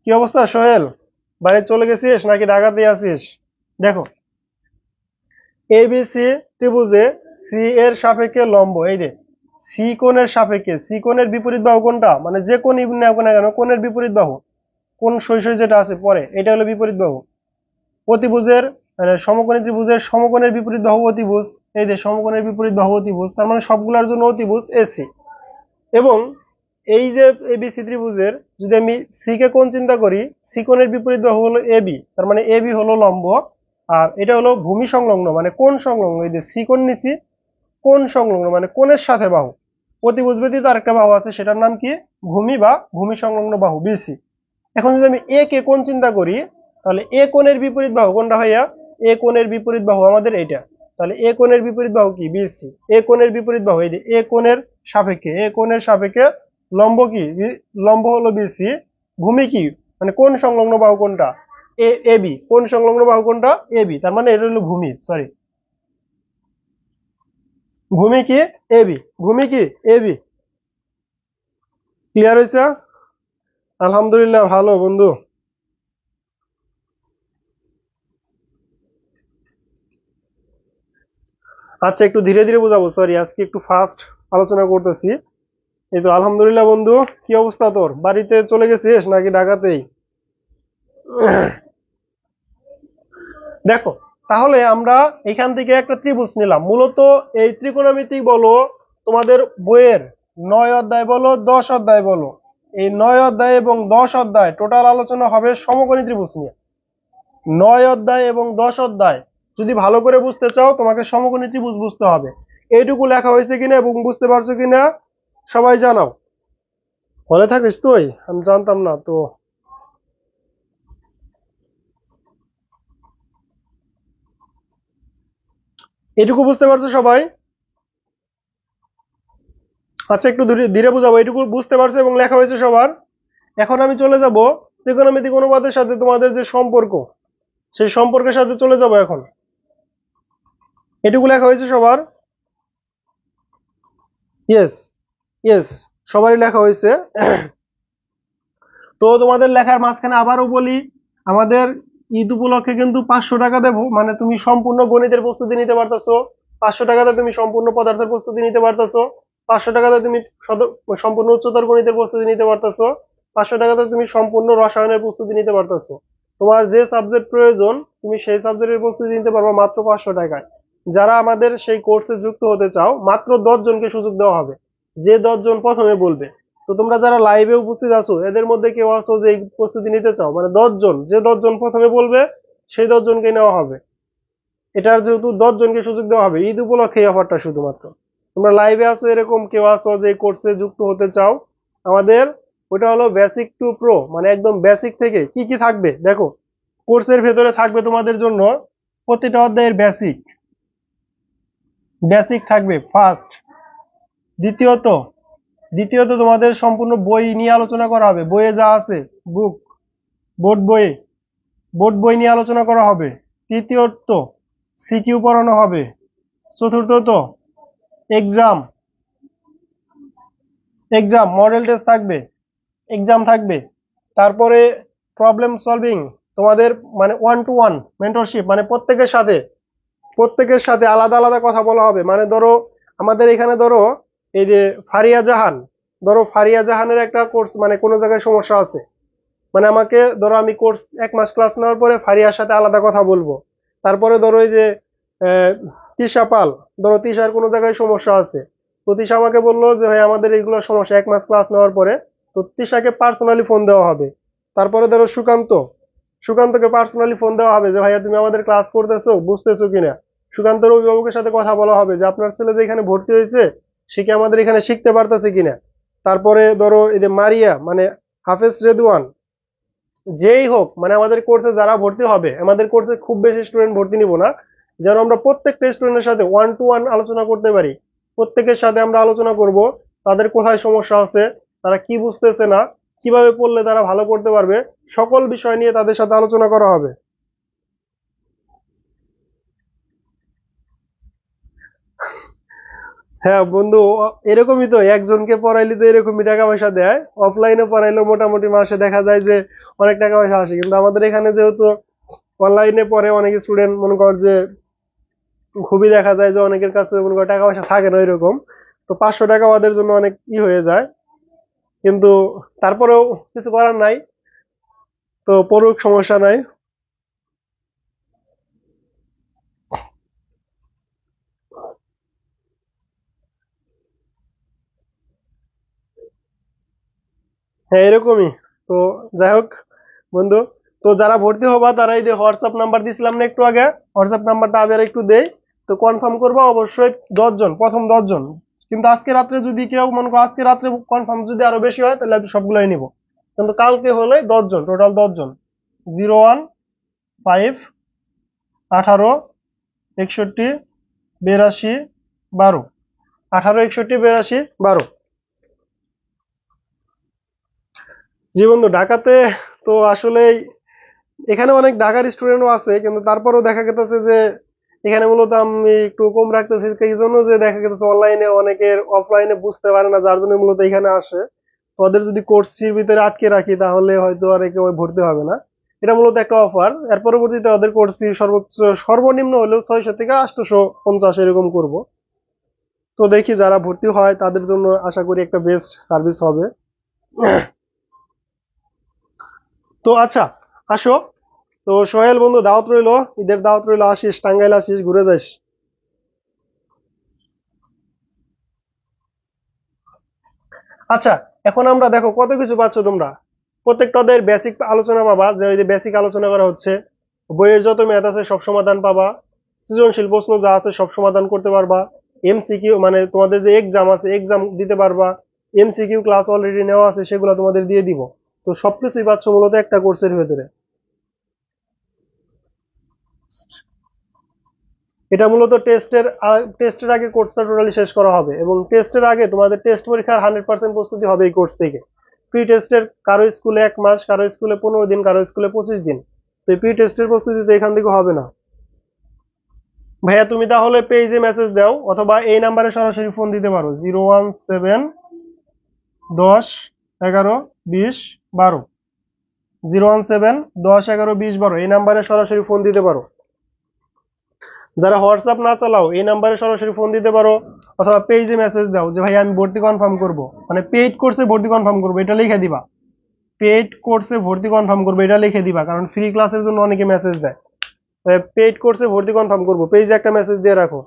কি অবস্থা সোহেল? বাড়ি চলে গেছিস নাকি ঢাকাতে আছিস? দেখো, এবিসি ত্রিভুজে সি এর সাপেক্ষে লম্ব, এই যে সি কোণের সাপেক্ষে, সি কোণের বিপরীত বাহু কোনটা? মানে যে কোণ নেও না কেন, কোণের বিপরীত বাহু, কোণ সই যেটা আছে পরে, এটা হলো বিপরীত বাহু। অতিভুজের মানে সমকোণী ত্রিভুজের সমকোণের বিপরীত বাহু অতিভুজ, এই যে সমকোণের বিপরীত বাহু অতিভুজ, তার মানে সবগুলোর জন্য অতিভুজ এসি। এবং এই যে এবিসি ত্রিভুজের যদি আমি সি কে কোণ চিন্তা করি, সি কোণের বিপরীত বাহু হলো এবি, তার মানে এবি হলো লম্ব, আর এটা হলো ভূমি সংলগ্ন মানে কোণ সংলগ্ন, এই যে সি কোণ নিছি, কোণ সংলগ্ন মানে কোণের সাথে বাহু। অতিভুজ ব্যতীত আরেকটা বাহু আছে, সেটার নাম কি? ভূমি বা ভূমি সংলগ্ন বাহু বিসি। এখন যদি আমি এ কে কোণ চিন্তা করি, তাহলে এ কোণের বিপরীত বাহু কোনটা ভাইয়া? এ কোণের বিপরীত বাহু আমাদের এটা, তাহলে এ কোণের বিপরীত বাহু কি? বিসি। এ কোণের বিপরীত বাহু এই যে এ কোণের সাপেক্ষে, এ কোণের সাপেক্ষে লম্ব কি? লম্ব হলো বিসি। ভূমি কি? মানে কোণ সংলগ্ন বাহু কোনটা? এবি। কোণ সংলগ্ন বাহু কোনটা? এবি, তার মানে এটা হলো ভূমি, সরি, ভূমি কি? এবি, ভূমি কি? এবি। ক্লিয়ার হয়েছে? আলহামদুলিল্লাহ, ভালো বন্ধু। আচ্ছা, একটু ধীরে ধীরে বোঝাবো, সরি, আজকে একটু ফাস্ট আলোচনা করতেছি। এই তো আলহামদুলিল্লাহ বন্ধু, কি অবস্থা তোর? বাড়িতে চলে গেছিস নাকি ঢাকাতেই? দেখো, তাহলে আমরা এখান থেকে একটা ত্রিভুজ নিলাম। মূলত এই ত্রিকোণমিতি বলো, তোমাদের বইয়ের 9 অধ্যায় বলো, 10 অধ্যায় বলো, এই 9 অধ্যায় এবং 10 অধ্যায় টোটাল আলোচনা হবে সমকোণী ত্রিভুজ নিয়ে। 9 অধ্যায় এবং 10 অধ্যায় যদি ভালো করে বুঝতে চাও, তোমাকে সমকোণী ত্রিভুজ বুঝতে হবে। এইটুকু লেখা হয়েছে কিনা এবং বুঝতে পারছো কিনা সবাই জানাও। হলে থাকিস তুই? আমি জানতাম না তো। এটুকু বুঝতে পারছো সবাই? আচ্ছা, একটু ধীরে ধীরে বুঝাবো। এটুকু বুঝতে পারছো এবং লেখা হয়েছে সবার? এখন আমি চলে যাব ত্রিকোণমিতিক অনুপাতের সাথে তোমাদের যে সম্পর্ক, সেই সম্পর্কের সাথে চলে যাব এখন। এটুকু লেখা হয়েছে সবার? ইয়েস, ইয়েস, সবারই লেখা হয়েছে। তো তোমাদের লেখার মাঝখানে আবারও বলি, আমাদের ঈদ উপলক্ষে কিন্তু 500 টাকা দেবো, মানে তুমি সম্পূর্ণ গণিতের প্রস্তুতি নিতে পারতেছো, 500 টাকাতে তুমি সম্পূর্ণ পদার্থের প্রস্তুতি নিতে পারতেছো, 500 টাকাতে তুমি সম্পূর্ণ উচ্চতর গণিতের প্রস্তুতি নিতে পারতেছো, 500 টাকাতে তুমি সম্পূর্ণ রসায়নের প্রস্তুতি নিতে পারতেছো। তোমার যে সাবজেক্ট প্রয়োজন তুমি সেই সাবজেক্টের প্রস্তুতি নিতে পারবে মাত্র 500 টাকায়। যারা আমাদের সেই কোর্সে যুক্ত হতে চাও, মাত্র 10 জনকে সুযোগ দেওয়া হবে, যে 10 জন প্রথমে বলবে। তো তোমরা যারা লাইভে উপস্থিত আছো, এদের মধ্যে কেউ আছো যে এই প্রস্তুতি নিতে চাও, মানে 10 জন, যে 10 জন প্রথমে বলবে সেই 10 জনকে নেওয়া হবে। এটার যেহেতু 10 জনকে সুযোগ দেওয়া হবে, ঈদ উপলক্ষে এই অফারটা শুধুমাত্র। তোমরা লাইভে আছো, এরকম কেউ আছো যে এই কোর্সে যুক্ত হতে চাও, আমাদের ওটা হলো বেসিক টু প্রো, মানে একদম বেসিক থেকে কি কি থাকবে দেখো। কোর্সের ভেতরে থাকবে তোমাদের জন্য প্রতিটা অধ্যায়ের বেসিক, বেসিক থাকবে ফার্স্ট, দ্বিতীয়ত দ্বিতীয়ত তোমাদের সম্পূর্ণ বই নিয়ে আলোচনা করা হবে, বইয়ে যা আছে বুক, বোর্ড বই, বোর্ড বই নিয়ে আলোচনা করা হবে। তৃতীয়ত সিকিউ পড়ানো হবে। চতুর্থত এক্সাম, এক্সাম মডেল টেস্ট থাকবে, এক্সাম থাকবে। তারপরে প্রবলেম সলভিং, তোমাদের মানে ওয়ান টু ওয়ান মেন্টরশিপ, মানে প্রত্যেকের সাথে আলাদা আলাদা কথা বলা হবে। মানে ধরো আমাদের এখানে ধরো এই যে ফারিয়া জাহান, ধরো ফারিয়া জাহানের একটা কোর্স মানে কোনো জায়গায় সমস্যা আছে, মানে আমাকে ধরো আমি কোর্স 1 মাস ক্লাস নেওয়ার পরে ফারিয়ার সাথে আলাদা কথা বলবো। তারপরে ধরো এই যে তিশা পাল, ধরো তিশার কোনো জায়গায় সমস্যা আছে, তো তিশা আমাকে বললো যে ভাই আমাদের এইগুলো সমস্যা 1 মাস ক্লাস নেওয়ার পরে, তো তিশাকে পার্সোনালি ফোন দেওয়া হবে। তারপরে ধরো সুকান্তকে পার্সোনালি ফোন দেওয়া হবে যে ভাইয়া তুমি আমাদের ক্লাস করতেছো, বুঝতেছো কিনা। সুকান্তের অভিভাবকের সাথে কথা বলা হবে যে আপনার ছেলে যে এখানে ভর্তি হয়েছে সে কি আমাদের এখানে শিখতে পারতেছে কিনা। তারপরে ধরো এই যে মারিয়া মানে হাফেজ রেদওয়ান, যেই হোক মানে আমাদের কোর্সে যারা ভর্তি হবে, আমাদের কোর্সে খুব বেশি স্টুডেন্ট ভর্তি নিব না, যেন আমরা প্রত্যেকটা স্টুডেন্টের সাথে ওয়ান টু ওয়ান আলোচনা করতে পারি। প্রত্যেকের সাথে আমরা আলোচনা করব তাদের কোথায় সমস্যা আছে, তারা কি বুঝতেছে না, কিভাবে পড়লে তারা ভালো করতে পারবে, সকল বিষয় নিয়ে তাদের সাথে আলোচনা করা হবে। হ্যাঁ বন্ধু, এরকমই তো, একজনকে পড়াইলে তো এরকমই টাকা পয়সা দেয়। অফলাইনে পড়াইলেও মোটামুটি মাসে দেখা যায় যে অনেক টাকা পয়সা আসে, কিন্তু আমাদের এখানে যেহেতু অনলাইনে পড়ে অনেক স্টুডেন্ট, মনে কর যে খুবই দেখা যায় যে অনেকের কাছে মনে কর টাকা পয়সা থাকে না এরকম, তো 500 টাকা ওদের জন্য অনেক হয়ে যায়। কিন্তু তারপরেও কিছু করার নাই, তো পড়ুক, সমস্যা নাই। হ্যাঁ এরকমই। তো যাই হোক বন্ধু, তো যারা ভর্তি হবা তারা এই যে হোয়াটসঅ্যাপ নাম্বার দিছিলাম না একটু আগে, হোয়াটসঅ্যাপ নাম্বারটা আবার একটু দেই। তো কনফার্ম করবো অবশ্যই 10 জন, প্রথম 10 জন। কিন্তু আজকে রাত্রে যদি কেউ মনে করো আজকে রাত্রে কনফার্ম যদি আরো বেশি হয় তাহলে আমি সবগুলাই নিব, কিন্তু কালকে হলে 10 জন, টোটাল 10 জন। 01, 5, 18, 61, 82, 12, 18, 61, 82, 12। জি বন্ধু, ঢাকাতে তো আসলে এখানে অনেক ঢাকার স্টুডেন্টও আছে, কিন্তু তারপরেও দেখা গেছে যে এখানে মূলত আমি একটু কম রাখতেছি এই জন্য যে দেখা গেছে অনলাইনে অনেকের অফলাইনে বুঝতে পারে না, যার জন্য মূলত এখানে আসে। তো ওদের যদি কোর্স ফির ভিতরে আটকে রাখি তাহলে হয়তো আর কেউ ভর্তি হবে না। এটা মূলত একটা অফার, এর পরবর্তীতে ওদের কোর্স ফি সর্বোচ্চ সর্বনিম্ন হলেও 600 থেকে 850 এরকম করব। তো দেখি যারা ভর্তি হয় তাদের জন্য আশা করি একটা বেস্ট সার্ভিস হবে। তো আচ্ছা, আসো। তো সোহেল বন্ধু, দাওয়াত রইলো, ঈদের দাওয়াত রইলো, আসিস, টাঙ্গাইল আসিস, ঘুরে যাস। আচ্ছা, এখন আমরা দেখো কত কিছু পাচ্ছ তোমরা। প্রত্যেকটাদের বেসিক আলোচনা পাবা, যে ওই যে বেসিক আলোচনা করা হচ্ছে, বইয়ের যত ম্যাথ আছে সব সমাধান পাবা, সৃজনশীল প্রশ্ন যা আছে সব সমাধান করতে পারবা, এমসিকিউ মানে তোমাদের যে এক্সাম আছে এক্সাম দিতে পারবা, এমসিকিউ ক্লাস অলরেডি নেওয়া আছে সেগুলো তোমাদের দিয়ে দিব। তো সবকিছুই পাচ্ছ মূলত একটা কোর্সের ভেতরে। এটা মূলত টেস্টের আগে কোর্সটা টোটালি শেষ করা হবে, এবং টেস্টের আগে তোমাদের টেস্ট পরীক্ষার 100% প্রস্তুতি হবে এই কোর্স থেকে। প্রি টেস্টের কারো স্কুলে 1 মাস, কারো স্কুলে 15 দিন, কারো স্কুলে 25 দিন। তো এই প্রি টেস্টের প্রস্তুতি তো এখান থেকে হবে না। ভাইয়া তুমি তাহলে পেজে মেসেজ দাও, অথবা এই নাম্বারে সরাসরি ফোন দিতে পারো, 017 10 11 20 12, 017 10 11 20 12, এই নাম্বারে সরাসরি ফোন দিতে পারো। যারা হোয়াটসঅ্যাপ না চালাও এই নাম্বারে সরাসরি ফোন দিতে পারো, অথবা পেজে মেসেজ দাও যে ভাই আমি ভর্তি কনফার্ম করব, মানে পেইড কোর্সে ভর্তি কনফার্ম করবো এটা লিখে দিবা। পেইড কোর্সে ভর্তি কনফার্ম করবো এটা লিখে দিবা, কারণ ফ্রি ক্লাসের জন্য অনেকে মেসেজ দেয়। পেইড কোর্সে ভর্তি কনফার্ম করবো, পেজে একটা মেসেজ দিয়ে রাখো।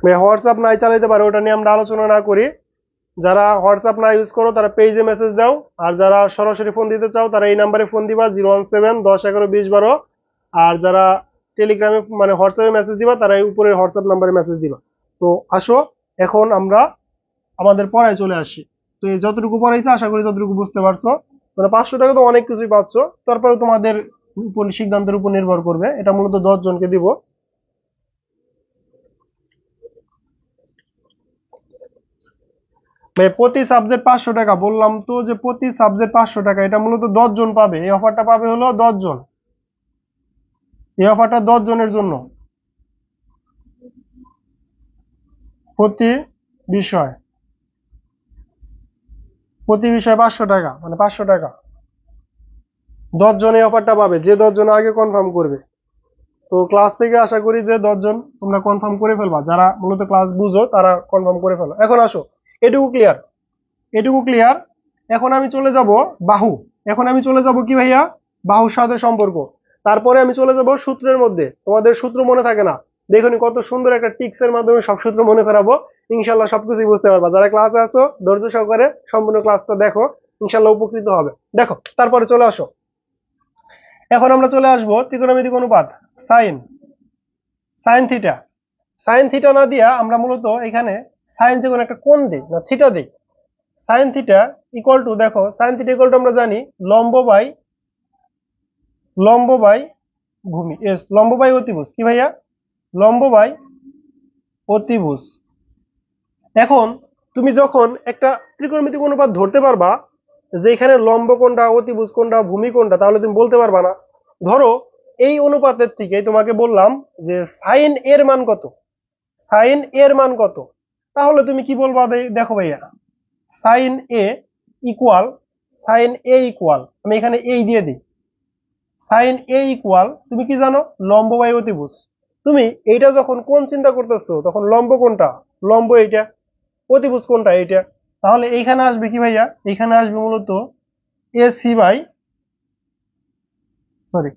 ভাই হোয়াটসঅ্যাপ নাই চালাতে পারো, ওটা নিয়ে আমরা আলোচনা না করি। যারা হোয়াটসঅ্যাপ না ইউজ করো তারা পেজে মেসেজ দাও, আর যারা সরাসরি ফোন দিতে চাও তারা এই নাম্বারে ফোন দিবা, 017 10 11 20 12। আর যারা টেলিগ্রামে মানে হোয়াটসঅ্যাপে মেসেজ দিবা তারা এই উপরের হোয়াটসঅ্যাপ নাম্বারে মেসেজ দিবা। তো আসো, এখন আমরা আমাদের পড়ায় চলে আসি। তো এই যতটুকু পড়াইছে আশা করি ততটুকু বুঝতে পারছো। মানে 500 টাকা তো অনেক কিছুই পাচ্ছ, তারপরে তোমাদের উপর সিদ্ধান্তের উপর নির্ভর করবে। এটা মূলত 10 জনকে দিব। ভাই প্রতি সাবজেক্ট 500 টাকা, বললাম তো যে প্রতি সাবজেক্ট 500 টাকা। এটা মূলত 10 জন পাবে, এই অফারটা পাবে হলো 10 জন। এই অফারটা 10 জনের জন্য, প্রতি বিষয়, প্রতি বিষয় 500 টাকা, মানে 500 টাকা। 10 জন এই অফারটা পাবে, যে 10 জন আগে কনফার্ম করবে। তো ক্লাস থেকে আশা করি যে 10 জন তোমরা কনফার্ম করে ফেলবা, যারা মূলত ক্লাস বুঝো তারা কনফার্ম করে ফেলো। এখন আসো, এটুকু ক্লিয়ার, এটুকু ক্লিয়ার। এখন আমি চলে যাব বাহু। এখন আমি চলে যাব কি ভাইয়া, বাহুর সাথে সম্পর্ক। তারপরে আমি চলে যাব সূত্রের মধ্যে। তোমাদের সূত্র মনে থাকে না, দেখুন কত সুন্দর একটা টিক্স এর মাধ্যমে সব সূত্র মনে করাবো। ইনশাল্লাহ সবকিছুই বুঝতে পারবা। যারা ক্লাসে আছো ধৈর্য সহকারে সম্পূর্ণ ক্লাসটা দেখো, ইনশাল্লাহ উপকৃত হবে। দেখো, তারপরে চলে আসো। এখন আমরা চলে আসবো ত্রিকোণমিতিক অনুপাত, sine, sine theta. Sine theta না দিয়া আমরা মূলত এখানে সাইন যে কোনো একটা কোণ দিই না থিটা দিই। সাইন থিটা ইকুয়াল টু, দেখো সাইন থিটা ইকুয়াল টু আমরা জানি লম্ব বাই ভূমি, এস লম্ব বাই অতিভুজ। কি ভাইয়া, লম্ব বাই অতিভুজ। এখন তুমি যখন একটা ত্রিকোণমিতিক অনুপাত ধরতে পারবা যে এখানে লম্ব কোণটা, অতিভুজ কোণটা, ভূমি কোণটা, তাহলে তুমি বলতে পারবা না। ধরো এই অনুপাতের থেকে তোমাকে বললাম যে সাইন এর মান কত, সাইন এর মান কত, তাহলে তুমি কি বলবা, দেখো ভাইয়া, সাইন এ ইকুয়াল, সাইন এ ইকুয়াল, আমি এখানে এই দিয়ে দিই, সাইন এ ইকুয়াল, তুমি কি জানো, লম্ব বাই অতিভুজ। তুমি এইটা যখন কোণ চিন্তা করতেছো তখন লম্ব কোনটা, লম্ব এইটা, অতিভুজ কোনটা, এইটা। তাহলে এইখানে আসবে কি ভাইয়া, এইখানে আসবে মূলত AC by, sorry,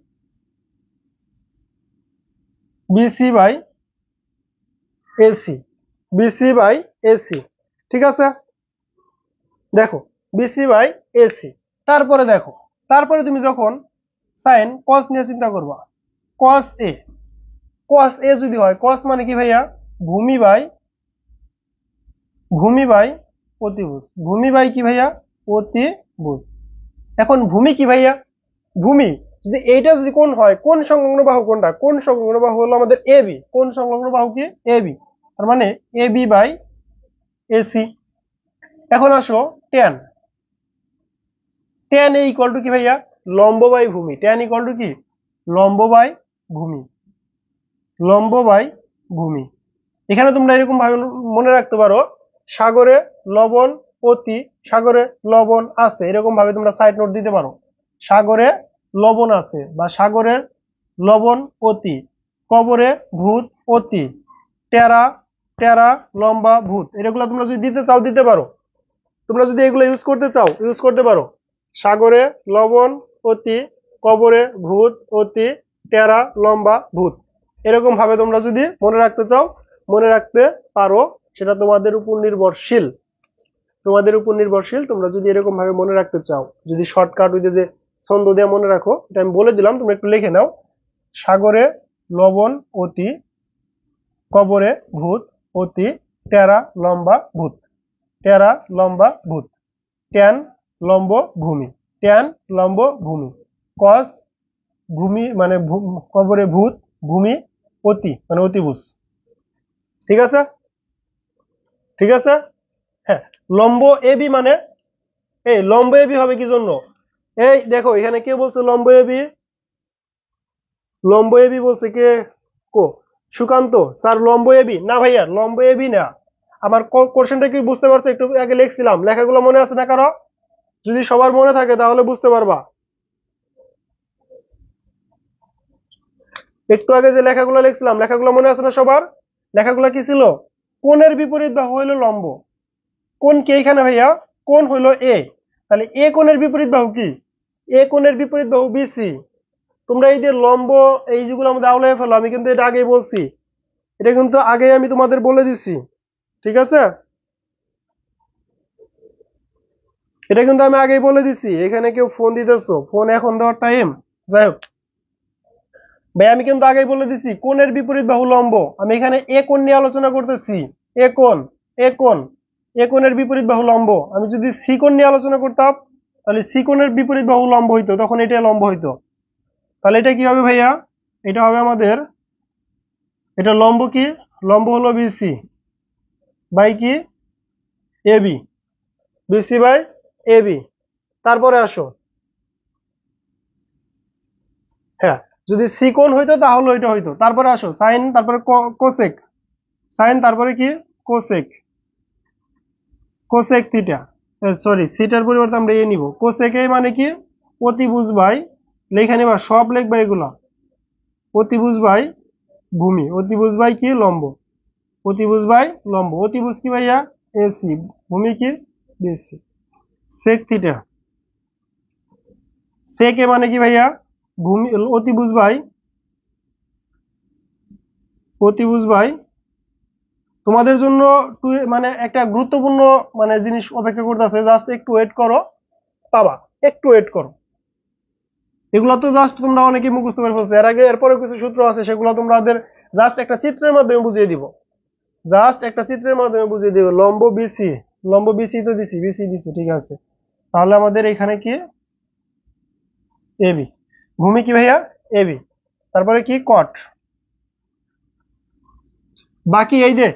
BC by AC, BC by AC. ঠিক আছে, দেখো বিসি বাই এসি। তারপরে দেখো, তারপরে তুমি যখন সাইন কস নিয়ে চিন্তা করবা, কস এ, কস এ যদি হয়, কস মানে কি ভাইয়া, ভূমি বাই, ভূমি বাই অতিভুজ, ভূমি বাই কি ভাইয়া, অতিভুজ। এখন ভূমি কি ভাইয়া, ভূমি যদি এইটা যদি কোণ হয়, কোণ সংলগ্ন বাহু কোনটা, কোণ সংলগ্ন বাহু হলো আমাদের এবি, কোণ সংলগ্ন বাহু কি এবি, তার মানে এবি বাই এসি। এখন আসো tan, tan A equal to কি ভাইয়া, লম্ব বাই ভূমি, ট্যান ইকুয়াল টু কি, লম্ব বাই ভূমি, লম্ব বাই ভূমি। এখানে তোমরা এরকম ভাবে মনে রাখতে পারো, সাগরে লবণ অতি, সাগরে লবণ আছে, এরকম ভাবে তোমরা সাইড নোট দিতে পারো। সাগরে লবণ আছে বা সাগরের লবণ অতি, কবরে ভূত অতি, টেরা, টেরা লম্বা ভূত, এগুলো তোমরা যদি দিতে চাও দিতে পারো। তোমরা যদি এগুলো ইউজ করতে চাও ইউজ করতে পারো। সাগরে লবণ অতি, কবরে ভূত অতি, টেরা লম্বা ভূত, এরকম ভাবে তোমরা যদি মনে রাখতে চাও মনে রাখতে পারো। সেটা তোমাদের উপর নির্ভরশীল, তোমাদের উপর নির্ভরশীল। তোমরা যদি এরকম ভাবে মনে রাখতে চাও, যদি শর্টকাট ওই যে ছন্দ দিয়ে মনে রাখো, এটা আমি বলে দিলাম, তুমি একটু লিখে নাও। সাগরে লবণ অতি, কবরে ভূত অতি, টেরা লম্বা ভূত, টেরা লম্বা ভূত, ট্যান লম্ব ভূমি, ট্যান লম্ব ভূমি, কস ভূমি মানে কবরে ভূত, ভূমি অতি মানে অতিভুজ। ঠিক আছে, ঠিক আছে। হ্যাঁ, লম্ব এবি মানে, এই লম্ব এবি হবে কি জন্য, এই দেখো এখানে কে বলছে লম্ব এবি, লম্ব এবি বলছে কে, কো সুকান্ত স্যার, লম্ব এবি না ভাইয়া, লম্ব এবি না। আমার কোশ্চেনটা কি বুঝতে পারছো, একটু আগে লিখছিলাম, লেখাগুলো মনে আছে না কারো, যদি সবার মনে থাকে তাহলে বুঝতে পারবা। একটু আগে যে লেখাগুলো লিখছিলাম, লেখাগুলো মনে আছে না সবার, লেখাগুলো কি ছিল, কোণের বিপরীত বাহু হইলো লম্ব, কোণ কি এখানে ভাইয়া, কোণ হইলো এ, তাহলে এ কোণের বিপরীত বাহু কি, এ কোণের বিপরীত বাহু বিসি। তোমরা এই যে লম্ব এই যেগুলো আমাদের আওলায় ফেলো, আমি কিন্তু এটা আগেই বলছি, এটা কিন্তু আগে আমি তোমাদের বলে দিছি। ঠিক আছে, এটা কিন্তু আমি আগেই বলে দিছি। এখানে কেউ ফোন দিতেছো, ফোন এখন দেওয়ার টাইম, যাই হোক ভাই, আমি কিন্তু আগেই বলে দিছি কোণের বিপরীত বাহু লম্ব। আমি এখানে এ কোণ নিয়ে আলোচনা করতেছি, এ কোণ, এ কোণ, এ কোণের বিপরীত বাহু লম্ব। আমি যদি সি কোণ নিয়ে আলোচনা করতাম তাহলে সি কোণের বিপরীত বাহু লম্ব হইতো, তখন এটা লম্ব হইতো। তাহলে এটা কি হবে ভাইয়া, এটা হবে আমাদের, এটা লম্ব কি, লম্ব হলো বিসি বাই কি এবি, বিসি বাই এবি। তারপরে আসো, হ্যাঁ যদি সি কোণ হইতো তাহলে ওইটা হইতো। তারপরে আসো সাইন, তারপরে কোসেক, সাইন তারপরে কি cosec, cosec theta, sorry seater পরিবর্তে আমরা এ নিব। কোসেক এ মানে কি অতিভুজ বাই, লেখা নিবা সব লিখবা এগুলা, অতিভুজ বাই ভূমি, অতিভুজ বাই কি লম্ব, অতিভুজ বাই লম্ব, অতিভুজ কি ভাইয়া এসি, ভূমি কি বিসি। সেক থিটা, সেক এ মানে কি ভাইয়া ভূমি, অতিভুজ বাই, অতিভুজ বাই, তোমাদের জন্য মানে একটা গুরুত্বপূর্ণ মানে জিনিস অপেক্ষা করতেছে, জাস্ট একটু ওয়েট করো, পাবা, একটু ওয়েট করো। এগুলো তো জাস্ট তোমরা অনেকে মুখস্থ করে ফেলছো, এর আগে এরপরে কিছু সূত্র আছে সেগুলো তোমাদের জাস্ট একটা চিত্রের মাধ্যমে বুঝিয়ে দিব, জাস্ট একটা চিত্রের মাধ্যমে বুঝিয়ে দিব। লম্ব বিসি, লম্ব বিসি তো দিছি, বিসি দিছি ঠিক আছে, তাহলে আমাদের এখানে কি এবি, ভূমি কি ভাইয়া এবি, তারপরে কি কট, বাকি এই যে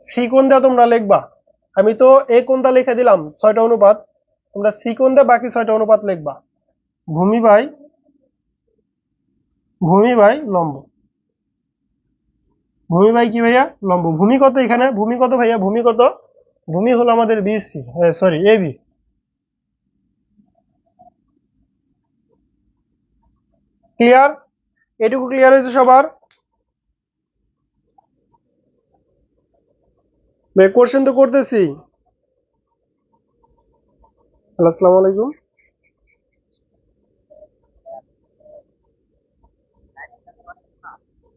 সি কোণ দেওয়া তোমরা লিখবা, আমি তো এই কোণটা লিখে দিলাম 6টা অনুপাত, তোমরা সি কোণ দিয়ে বাকি 6টা অনুপাত লিখবা। ভূমি বাই, ভূমি বাই লম্ব, ভূমি বাই কি ভাইয়া লম্ব, ভূমি কত এখানে, ভূমি কত ভাইয়া, ভূমি কত, ভূমি হলো আমাদের বিসি, সরি এবি। ক্লিয়ার, এটুকু ক্লিয়ার হয়েছে সবার? ভাই কোশ্চেন তো করতেছি। হ্যালো আসসালামু আলাইকুম।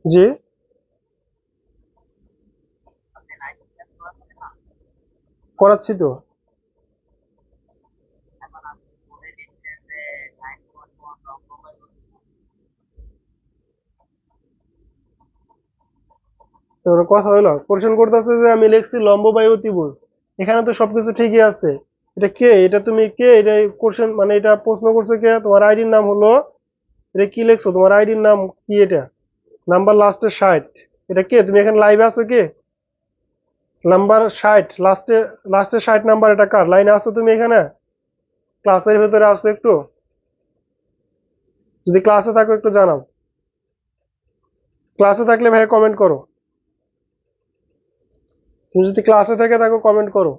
জি করাচ্ছি তো। এবার কথা হলো, কোশ্চেন করতেছে যে আমি লিখছি লম্ব বাই অতিভুজ, এখানে তো সবকিছু ঠিকই আছে। এটা কে, এটা তুমি কে, এটা কোশ্চেন মানে এটা প্রশ্ন করছো কে, তোমার আইডির নাম হলো, এটা কি লিখছো, তোমার আইডির নাম কি, এটা নাম্বার লাস্টে 60, এটা কে, তুমি এখানে লাইভে আছো কে, নাম্বার 60 লাস্টে, লাস্টে 60 নাম্বার, এটা কার লাইনে আছো তুমি এখানে, ক্লাসের ভেতরে আছো একটু, যদি ক্লাসে থাকো একটু জানাও, ক্লাসে থাকলে ভাই কমেন্ট করো, তুমি যদি ক্লাসে থেকে থাকো কমেন্ট করো।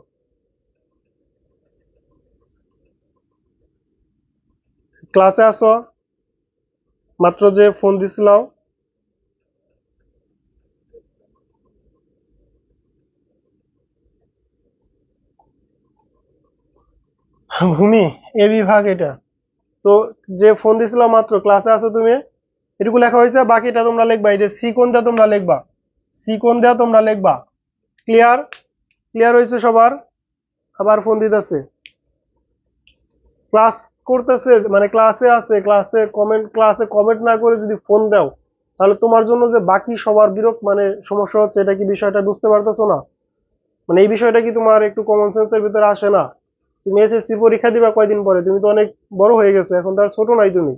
ক্লাসে আসো, মাত্র যে ফোন দিছিলাম। ভূমি এ বিভাগ এটা, তো যে ফোন দিছিলাম মাত্র, ক্লাসে আসো তুমি, এটুকু লেখা হয়েছে, বাকিটা তোমরা লিখবা, এই যে সি কোণ দেওয়া তোমরা লিখবা, সি কোণ দেওয়া তোমরা লিখবা। ক্লিয়ার, ক্লিয়ার হয়েছে সবার? আবার ফোন দিতেছে, ক্লাস করতেছে মানে ক্লাসে আছে, ক্লাসে কমেন্ট না করে যদি ফোন দাও, তাহলে তোমার জন্য যে বাকি সবার বিরক্ত মানে সমস্যা হচ্ছে, এটা কি বিষয়টা বুঝতে পারতেছো না? মানে এই বিষয়টা কি তোমার একটু কমন সেন্সের ভিতরে আসে না? তুমি এসএসসি পরীক্ষা দিবা কয়দিন পরে, তুমি তো অনেক বড় হয়ে গেছো, এখন তো আর ছোট নাই তুমি,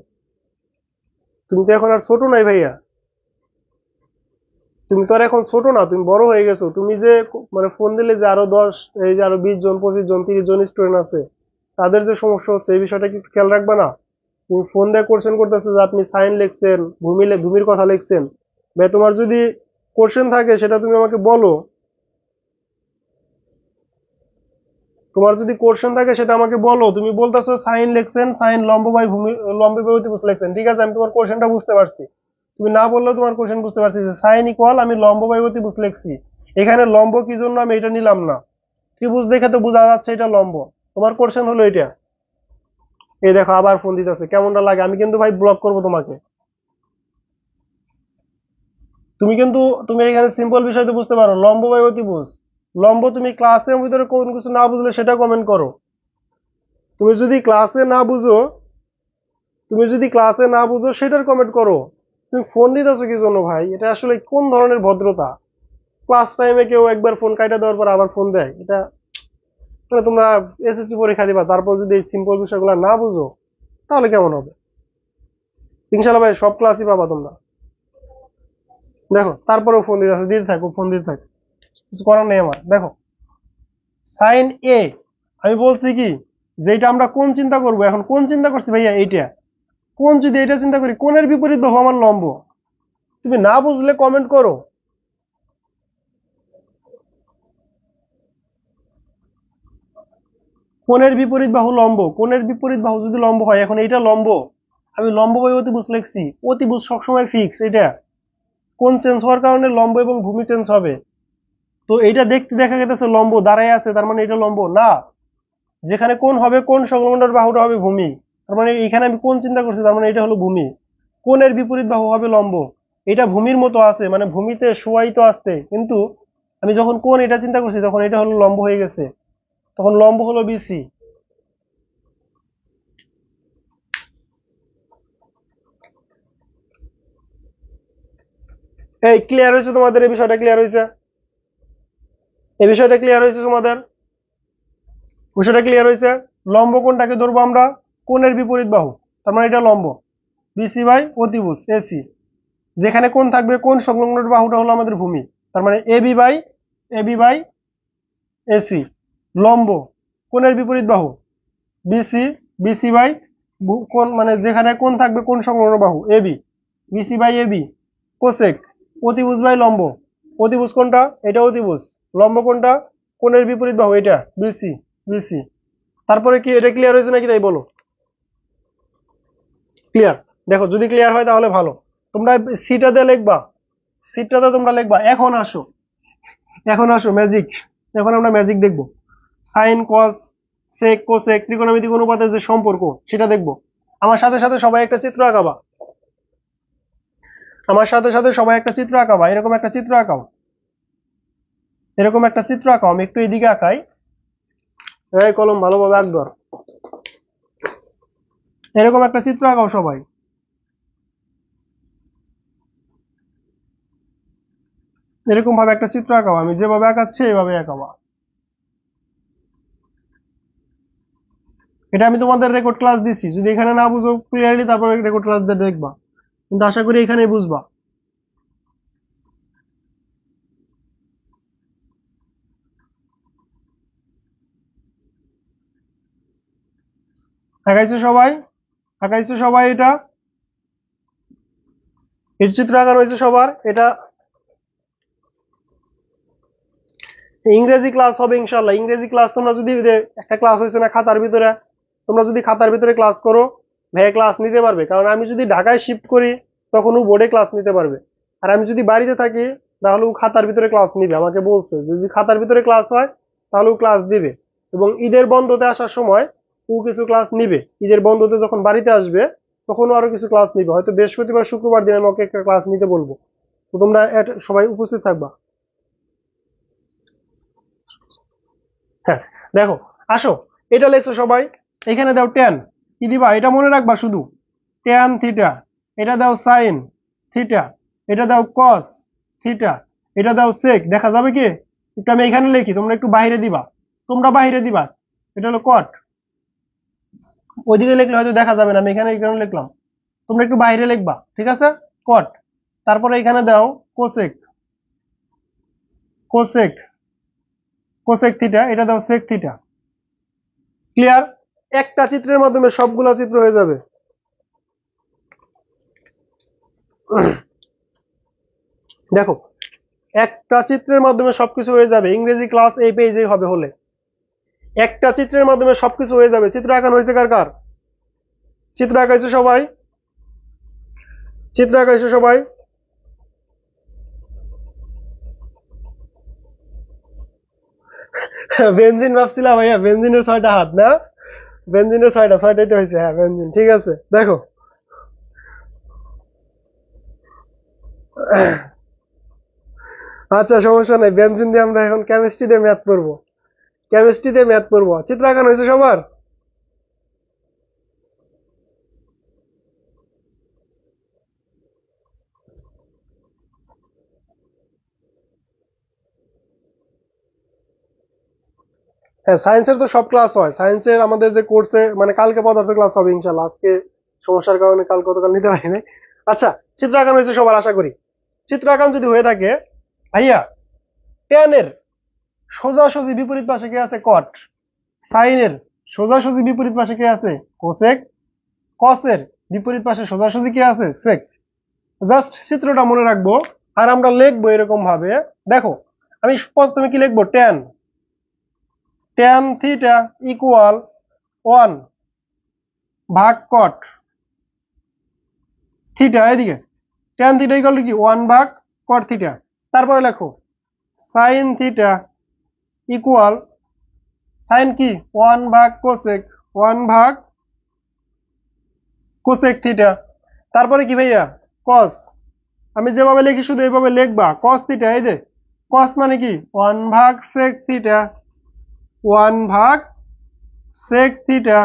তুমি তো এখন আর ছোট নাই ভাইয়া, তুমি তো আর এখন ছোট না, তুমি বড় হয়ে গেছো। তুমি যে মানে ফোন দিলে যে আরো 10, এই যে আরো 20 জন 25 জন 30 জন স্টুডেন্ট আছে, তাদের যে সমস্যা হচ্ছে এই বিষয়টা কি একটু খেয়াল রাখবা না? তুমি ফোন দিয়ে কোশ্চেন করতেছো যে আপনি সাইন লিখছেন, ভূমির কথা লিখছেন, ভাই তোমার যদি কোশ্চেন থাকে সেটা তুমি আমাকে বলো, তোমার যদি কোশ্চেন থাকে সেটা আমাকে বলো, তুমি বলতেছো সাইন লিখছেন, সাইন লম্ব বাই ভূমি, লম্ব বাই অতিভুজ লিখছেন, ঠিক আছে আমি তোমার কোশ্চেনটা বুঝতে পারছি, তুমি না বললেও তোমার কোশ্চেন বুঝতে পারছি যে সাইন ইকুয়াল আমি লম্ব বাই অতিভুজ লিখছি, এখানে লম্ব কি জন্য আমি এটা নিলাম না, ত্রিভুজ দেখে তো বোঝা যাচ্ছে এটা লম্ব, তোমার কোশ্চেন হলো এটা। এই দেখো আবার ফোন দিতেছে, কেমনটা লাগে, আমি কিন্তু ভাই ব্লক করবো তোমাকে, তুমি কিন্তু, তুমি এখানে সিম্পল বিষয় তো বুঝতে পারো, লম্ব বাই অতিভুজ, লম্ব তুমি ক্লাসের ভিতরে কোন কিছু না বুঝলে সেটা কমেন্ট করো, তুমি যদি ক্লাসে না বুঝো, তুমি যদি ক্লাসে না বুঝো সেটার কমেন্ট করো, তুমি ফোন দিতেছো কি জন্য ভাই, এটা আসলে কোন ধরনের ভদ্রতা? ক্লাস টাইমে কেউ একবার ফোন কাটা দেওয়ার পর আবার ফোন দেয়, এটা তাহলে তোমরা এসএসসি পরীক্ষা দিবা, তারপর যদি এই সিম্পল বিষয়গুলো না বুঝো তাহলে কেমন হবে? ইনশাল্লাহ ভাই সব ক্লাসই পাবা তোমরা। দেখো তারপরেও ফোন দিতে থাকো, ফোন দিতে থাকো, কিছু করার নেই আমার। দেখো সাইন এ, আমি বলছি কি যে এটা আমরা কোণ চিন্তা করব, এখন কোণ চিন্তা করছি ভাইয়া এইটা, কোণ যদি এটা চিন্তা করি, কোণের বিপরীত বাহু আমার লম্ব। তুমি না বুঝলে কমেন্ট করো। কোণের বিপরীত বাহু লম্ব, কোণের বিপরীত বাহু যদি লম্ব হয়, এখন এটা লম্ব, আমি লম্ব বাই অতিভুজ লিখছি, অতিভুজ সবসময় ফিক্স, এটা কোণ চেঞ্জ হওয়ার কারণে লম্ব এবং ভূমি চেঞ্জ হবে। তো এটা দেখতে দেখা গেছে লম্ব দাঁড়ায় আছে, তার মানে এটা লম্ব না। যেখানে কোণ হবে, কোণ সংলগ্নের বাহুটা হবে ভূমি, তার মানে এখানে আমি কোণ চিন্তা করছি, তার মানে এটা হলো ভূমি। কোণের বিপরীত বাহু হবে লম্ব, এটা ভূমির মতো আছে, মানে ভূমিতে শোয়াইতো আসতে, কিন্তু আমি যখন কোণ এটা চিন্তা করছি তখন এটা হলো লম্ব হয়ে গেছে, তখন লম্ব হলো বিসি। এই ক্লিয়ার হয়েছে তোমাদের? এই বিষয়টা ক্লিয়ার হয়েছে? এই বিষয়টা ক্লিয়ার হয়েছে তোমাদের? বিষয়টা ক্লিয়ার হয়েছে? লম্ব কোণটাকে ধরবো আমরা কোণের বিপরীত বাহু, তার মানে এটা লম্ব, বিসি বাই অতিভুজ এসি। যেখানে কোণ থাকবে, কোণ সংলগ্ন বাহুটা হলো আমাদের ভূমি, তার মানে এবি বাই এসি। লম্ব কোণের বিপরীত বাহু বিসি, বিসি বাই কোণ, মানে যেখানে কোণ থাকবে, কোণ সংলগ্ন বাহু AB, BC by AB. Cosec অতিভুজ বাই লম্ব, অতিভুজ কোনটা? এটা অতিভুজ। লম্ব কোনটা? কোণের বিপরীত বাহু এটা বিসি, বিসি। তারপরে কি এটা ক্লিয়ার হয়েছে নাকি তাই বলো? ক্লিয়ার? দেখো যদি ক্লিয়ার হয় তাহলে ভালো। তোমরা সিটা দিয়ে লিখবা, সিটটাতে তোমরা লিখবা। এখন আসো ম্যাজিক, এখন আমরা ম্যাজিক দেখবো। সাইন, কস, সেক, কোসেক, ত্রিকোণমিতিক অনুপাতের যে সম্পর্ক সেটা দেখবো। আমার সাথে সাথে সবাই একটা চিত্র আঁকাবা, আমার সাথে সাথে সবাই একটা চিত্র আঁকাবা। এরকম একটা চিত্র আঁকাও, এরকম একটা চিত্র আঁকাও। আমি একটু এদিকে আঁকাই, এই কলম ভালোভাবে আঁকবার। এরকম একটা চিত্র আঁকাও সবাই, এরকম ভাবে একটা চিত্র আঁকাও। আমি যেভাবে আঁকাচ্ছি এইভাবে আঁকাবা। এটা আমি তোমাদের রেকর্ড ক্লাস দিছি, যদি এখানে না বুঝো ক্লিয়ারলি তারপরে রেকর্ড ক্লাস দিয়ে দেখবা, কিন্তু আশা করি এখানেই বুঝবা। আঁকাইছো সবাই? আঁকাইছো সবাই? এটা এর চিত্র আঁকানো হয়েছে সবার। এটা ইংরেজি ক্লাস হবে ইনশাল্লাহ। ইংরেজি ক্লাস তোমরা যদি একটা ক্লাস হয়েছে না খাতার ভিতরে, তোমরা যদি খাতার ভিতরে ক্লাস করো, ভাইয়া ক্লাস নিতে পারবে। কারণ আমি যদি ঢাকায় শিফট করি তখন ও বোর্ডে ক্লাস নিতে পারবে, আর আমি যদি বাড়িতে থাকি তাহলে ও খাতার ভিতরে ক্লাস নিবে। আমাকে বলছে যে যদি খাতার ভিতরে ক্লাস হয় তাহলে ও ক্লাস দিবে, এবং ঈদের বন্ধতে আসার সময় ও কিছু ক্লাস নিবে। ঈদের বন্ধতে যখন বাড়িতে আসবে তখন ও আরো কিছু ক্লাস নিবে, হয়তো বৃহস্পতিবার শুক্রবার দিন আমি ওকে একটা ক্লাস নিতে বলবো। তো তোমরা সবাই উপস্থিত থাকবা। হ্যাঁ, দেখো, আসো, এটা লেখছো সবাই। এখানে দাও টেন, কি দিবা এটা মনে রাখবা শুধু, টেন থিটা। এটা দাও সাইন থিটা, এটা দাও কস থিটা, এটা দাও সেক। দেখা যাবে কি? একটু আমি এখানে লিখি, তোমরা একটু বাইরে দিবা, তোমরা বাইরে দিবা। এটা হলো কট, ওইদিকে লিখলে হয়তো দেখা যাবে না, আমি এখানে এখানে লিখলাম, তোমরা একটু বাইরে লিখবা, ঠিক আছে? কট। তারপরে এখানে দাও কোসেক, কোসেক, কোসেক থিটা, এটা দাও সেক থিটা। ক্লিয়ার? একটা চিত্রের মাধ্যমে সবগুলা চিত্র হয়ে যাবে। দেখো, একটা চিত্রের মাধ্যমে সবকিছু হয়ে যাবে। ইংরেজি ক্লাস এই পেজেই হবে হলে একটা চিত্রের মাধ্যমে সবকিছু হয়ে যাবে। চিত্র আঁকানো হয়েছে কার কার? চিত্র আঁকাইছো সবাই? চিত্র আঁকাইছো সবাই? বেনজিন ভাবছিলাম ভাইয়া বেনজিনের 6টা হাত না, বেনজিনের 6টাই তো হয়েছে। হ্যাঁ বেনজিন, ঠিক আছে। দেখো, আচ্ছা সমস্যা নাই, বেনজিন দিয়ে আমরা এখন কেমিস্ট্রিতে ম্যাথ পড়বো, কেমিস্ট্রিতে ম্যাথ পড়বো। চিত্র আঁকানো হয়েছে সবার? হ্যাঁ, সায়েন্সের তো সব ক্লাস হয়। সায়েন্সের আমাদের যে কোর্সে, মানে কালকে পদার্থ ক্লাস হবে ইনশাল্লাহ, আজকে সমস্যার কারণে কাল গতকাল নিতে পারি নাই। আচ্ছা, চিত্র আঁকানো হয়েছে সবার আশা করি। চিত্র আঁকানো যদি হয়ে থাকে, ভাইয়া টেনের সোজাসুজি বিপরীত পাশে কি আছে? কট। সাইনের সোজাসুজি বিপরীত পাশে কে আছে? কোসেক। কসের বিপরীত পাশে সোজাসুজি কে আছে? সেক। জাস্ট চিত্রটা মনে রাখবো আর আমরা লিখবো এরকম ভাবে। দেখো আমি প্রথমে কি লিখবো? ট্যান ট্যান থিটা ইকুয়াল 1 ভাগ কট থিটা। এদিকে ট্যান থিটা ইকুয়াল কি? 1 ভাগ কট থিটা। তারপরে লেখো সাইন থিটা ইকুয়াল সাইন কি? 1 ভাগ কোসেক 1 ভাগ কোসেক থিটা। তারপরে কি ভাইয়া? কস। আমি যেভাবে লিখি শুধু এইভাবে লিখবা, কস থিটা। এই যে কস মানে কি? 1 ভাগ সেক থিটা 1 ভাগ সেক থিটা।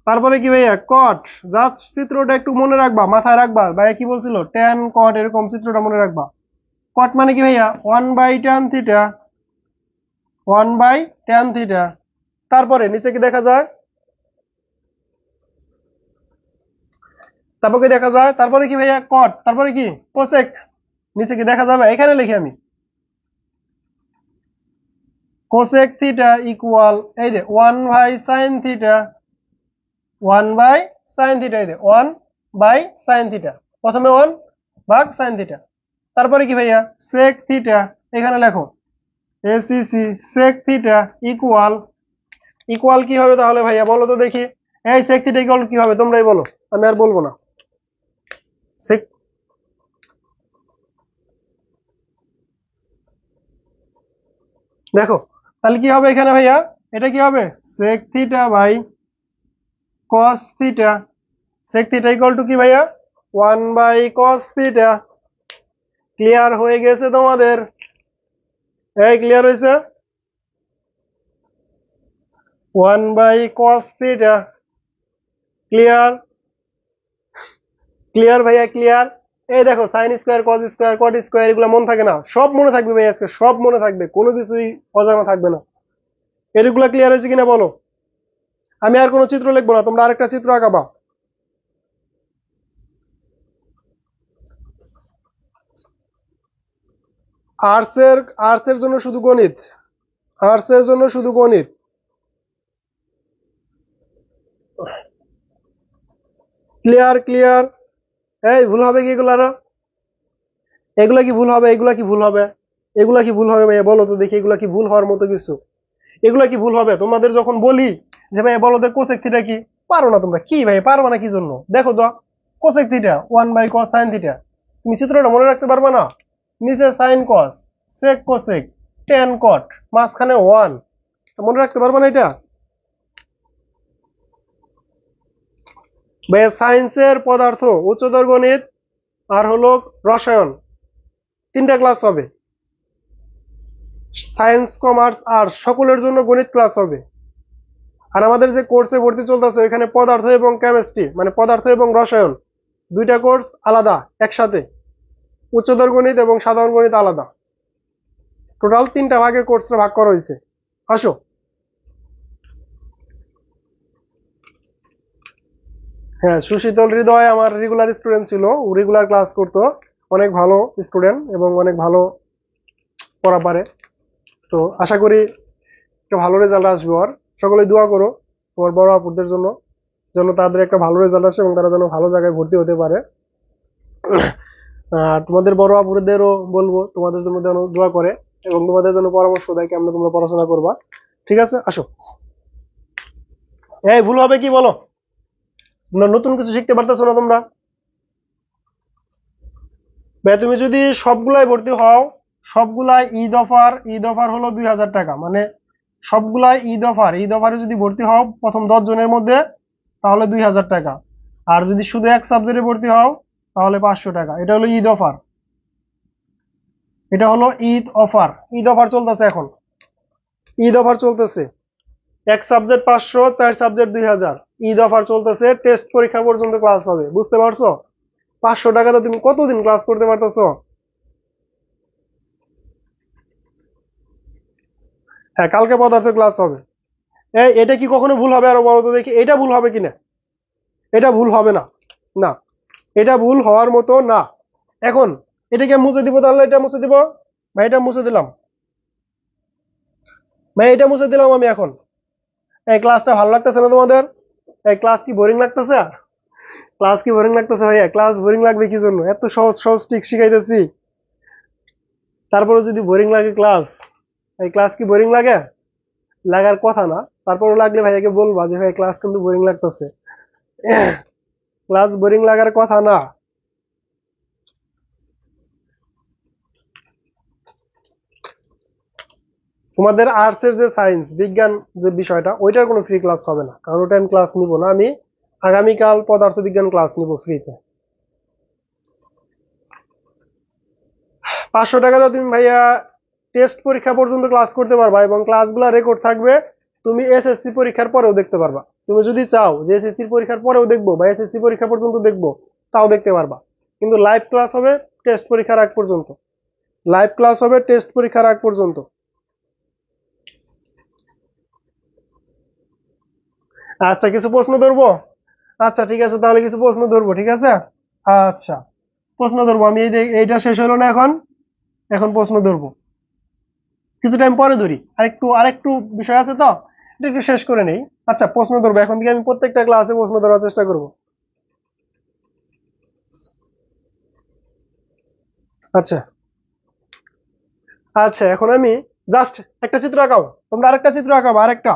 তারপরে কি ভাইয়া? কট। জাস্ট চিত্রটা একটু মনে রাখবা, মাথায় রাখবা। ভাইয়া কি বলছিল? ট্যান কট, এরকম চিত্রটা মনে রাখবা। কট মানে কি ভাইয়া? 1 by tan theta 1 by tan theta. তারপরে নিচে কি দেখা যায়? তারপর কি দেখা যায়? তারপরে কি ভাইয়া? কট। তারপরে কি? কোসেক। নিচে কি দেখা যাবে? এখানে লিখি আমি কোসেক থিটা ইকুয়াল এই যে 1 by sine theta 1 by sine theta. এই যে 1 বাই সাইন থিটা, প্রথমে 1 ভাগ সাইন থিটা। তারপরে কি ভাইয়া? Sec theta. এখানে লেখো এসিসি সেক থিটা ইকুয়াল ইকুয়াল কি হবে তাহলে ভাইয়া? বলো তো দেখি। এই সেক থিটা ইকুয়াল কি হবে? তোমরাই বলো, আমি আর বলবো না। সেক দেখো তাহলে কি হবে এখানে ভাইয়া? এটা কি হবে? Sec theta by cos theta. Sec theta equal to কি ভাইয়া? 1 বাই কস থিটা। ক্লিয়ার হয়ে গেছে তোমাদের? এই ক্লিয়ার হয়েছে? 1 by cos theta. Clear? Clear ভাইয়া? ক্লিয়ার? এই দেখো sine square cos square cot square এগুলো মনে থাকে না? সব মনে থাকবে ভাই, আজকে সব মনে থাকবে, কোনো কিছুই অজানা থাকবে না। এগুলা ক্লিয়ার হয়েছে কিনা বলো? আমি আর কোনো চিত্র লিখবো না, তোমরা আরেকটা চিত্র আঁকাবা। আর্টস এর জন্য শুধু গণিত, আর্টস এর জন্য শুধু গণিত। ক্লিয়ার? ক্লিয়ার? এই ভুল হবে কি এগুলো? আরো এগুলা কি ভুল হবে? এগুলা কি ভুল হবে? এগুলা কি ভুল হবে ভাইয়া? বলো তো দেখি, এগুলা কি ভুল হওয়ার মতো কিছু? এগুলা কি ভুল হবে? তোমাদের যখন বলি যে ভাইয়া বলো তো কোসেক থিটা কি, পারো না তোমরা। কি ভাই পারবা না? কি জন্য? দেখো তো cosec theta 1 by cos sine theta. তুমি চিত্রটা মনে রাখতে পারবা না? নিচে sine cos, sec cosec, tan cot, মাঝখানে 1। মনে রাখতে পারবা না এটা? ভাইয়া সায়েন্সের পদার্থ, উচ্চতর গণিত আর হলো রসায়ন, 3টা ক্লাস হবে। সায়েন্স কমার্স আর্টস সকলের জন্য গণিত ক্লাস হবে। আর আমাদের যে কোর্সে ভর্তি চলতেছে এখানে পদার্থ এবং কেমিস্ট্রি মানে পদার্থ এবং রসায়ন 2টা কোর্স আলাদা একসাথে। উচ্চতর গণিত এবং সাধারণ গণিত আলাদা। টোটাল 3টা ভাগে কোর্সটা ভাগ করা হয়েছে। আসো। হ্যাঁ, সুশীতল হৃদয় আমার রেগুলার স্টুডেন্ট ছিল, ও রেগুলার ক্লাস করতো। অনেক ভালো স্টুডেন্ট এবং অনেক ভালো পড়া পারে। তো আশা করি একটা ভালো রেজাল্ট আসবে ওর। সকলে দোয়া করো তোমার বড় আপুদের জন্য, যেন তাদের একটা ভালো রেজাল্ট আসে এবং তারা যেন ভালো জায়গায় ভর্তি হতে পারে। আর তোমাদের বড় আপুদেরও বলবো তোমাদের জন্য যেন দোয়া করে এবং তোমাদের জন্য পরামর্শ দেয় কেমন তোমরা পড়াশোনা করবা। ঠিক আছে? আসো। এই ভুল হবে কি বলো? নতুন কিছু শিখতে পারতেছো না তোমরা? ভাই তুমি যদি সবগুলাই ভর্তি হও, সবগুলাই ঈদ অফার হলো 2000 টাকা, মানে সবগুলাই ঈদ অফারে যদি ভর্তি হও প্রথম 10 জনের মধ্যে তাহলে 2000 টাকা। আর যদি শুধু এক সাবজেক্টে ভর্তি হও তাহলে 500 টাকা। এটা হলো ঈদ অফার। এটা হলো ঈদ অফার। ঈদ অফার চলতেছে এখন। ঈদ অফার চলতেছে। এক সাবজেক্ট 500, 4 সাবজেক্ট 2000। ঈদ অফার চলতেছে, টেস্ট পরীক্ষা পর্যন্ত ক্লাস হবে। বুঝতে পারছো? 500 টাকাতে তুমি কতদিন ক্লাস করতে পারতেছো? হ্যাঁ, কালকে পদার্থ ক্লাস হবে। এটা কি কখনো ভুল হবে? আরো বলো তো দেখি, এটা ভুল হবে কিনা? এটা ভুল হবে না। না, এটা ভুল হওয়ার মতো না। এখন এটাকে মুছে দিব, তাহলে এটা মুছে দিব। ভাই এটা মুছে দিলাম, ভাই এটা মুছে দিলাম আমি এখন। এই ক্লাসটা ভালো লাগতেছে না তোমাদের? এই ক্লাস কি বোরিং লাগতেছে? ক্লাস কি বোরিং লাগতেছে ভাইয়া? ক্লাস বোরিং লাগবে কি জন্য? এত সহজ সহজ ট্রিক শিখাইতেছি, তারপরে যদি বোরিং লাগে ক্লাস, এই ক্লাস কি বোরিং লাগে? লাগার কথা না। তারপরে লাগলে ভাইয়াকে বলবা যে ভাই ক্লাস কিন্তু বোরিং লাগতেছে। ক্লাস বোরিং লাগার কথা না। তোমাদের আর্টস এর যে সায়েন্স বিজ্ঞান যে বিষয়টা, ওইটার কোনো ফ্রি ক্লাস হবে না, কারণ ওটা আমি ক্লাস নিব না। আমি আগামীকাল পদার্থবিজ্ঞান ক্লাস নিব ফ্রিতে। 500 টাকা দাও তুমি ভাইয়া, টেস্ট পরীক্ষা পর্যন্ত ক্লাস করতে পারবা এবং ক্লাসগুলো রেকর্ড থাকবে। তুমি এসএসসি পরীক্ষার পরেও দেখতে পারবা। তুমি যদি চাও যে এসএসসি পরীক্ষার পরেও দেখবো বা এসএসসি পরীক্ষা পর্যন্ত দেখবো, তাও দেখতে পারবা। কিন্তু লাইভ ক্লাস হবে টেস্ট পরীক্ষার আগ পর্যন্ত। লাইভ ক্লাস হবে টেস্ট পরীক্ষার আগ পর্যন্ত। আচ্ছা, কিছু প্রশ্ন ধরবো? আচ্ছা ঠিক আছে, তাহলে কিছু প্রশ্ন ধরবো, ঠিক আছে। আচ্ছা, প্রশ্ন ধরবো আমি। এইটা শেষ হলো না এখন? এখন প্রশ্ন ধরবো, কিছু টাইম পরে ধরি। আরেকটু আরেকটু বিষয় আছে তো, এটা একটু শেষ করে নেই। আচ্ছা, প্রশ্ন ধরবো এখন থেকে। আমি প্রত্যেকটা ক্লাসে প্রশ্ন ধরার চেষ্টা করব। আচ্ছা আচ্ছা, এখন আমি জাস্ট একটা চিত্র আঁকাও। তোমরা আরেকটা চিত্র আঁকাবা, আরেকটা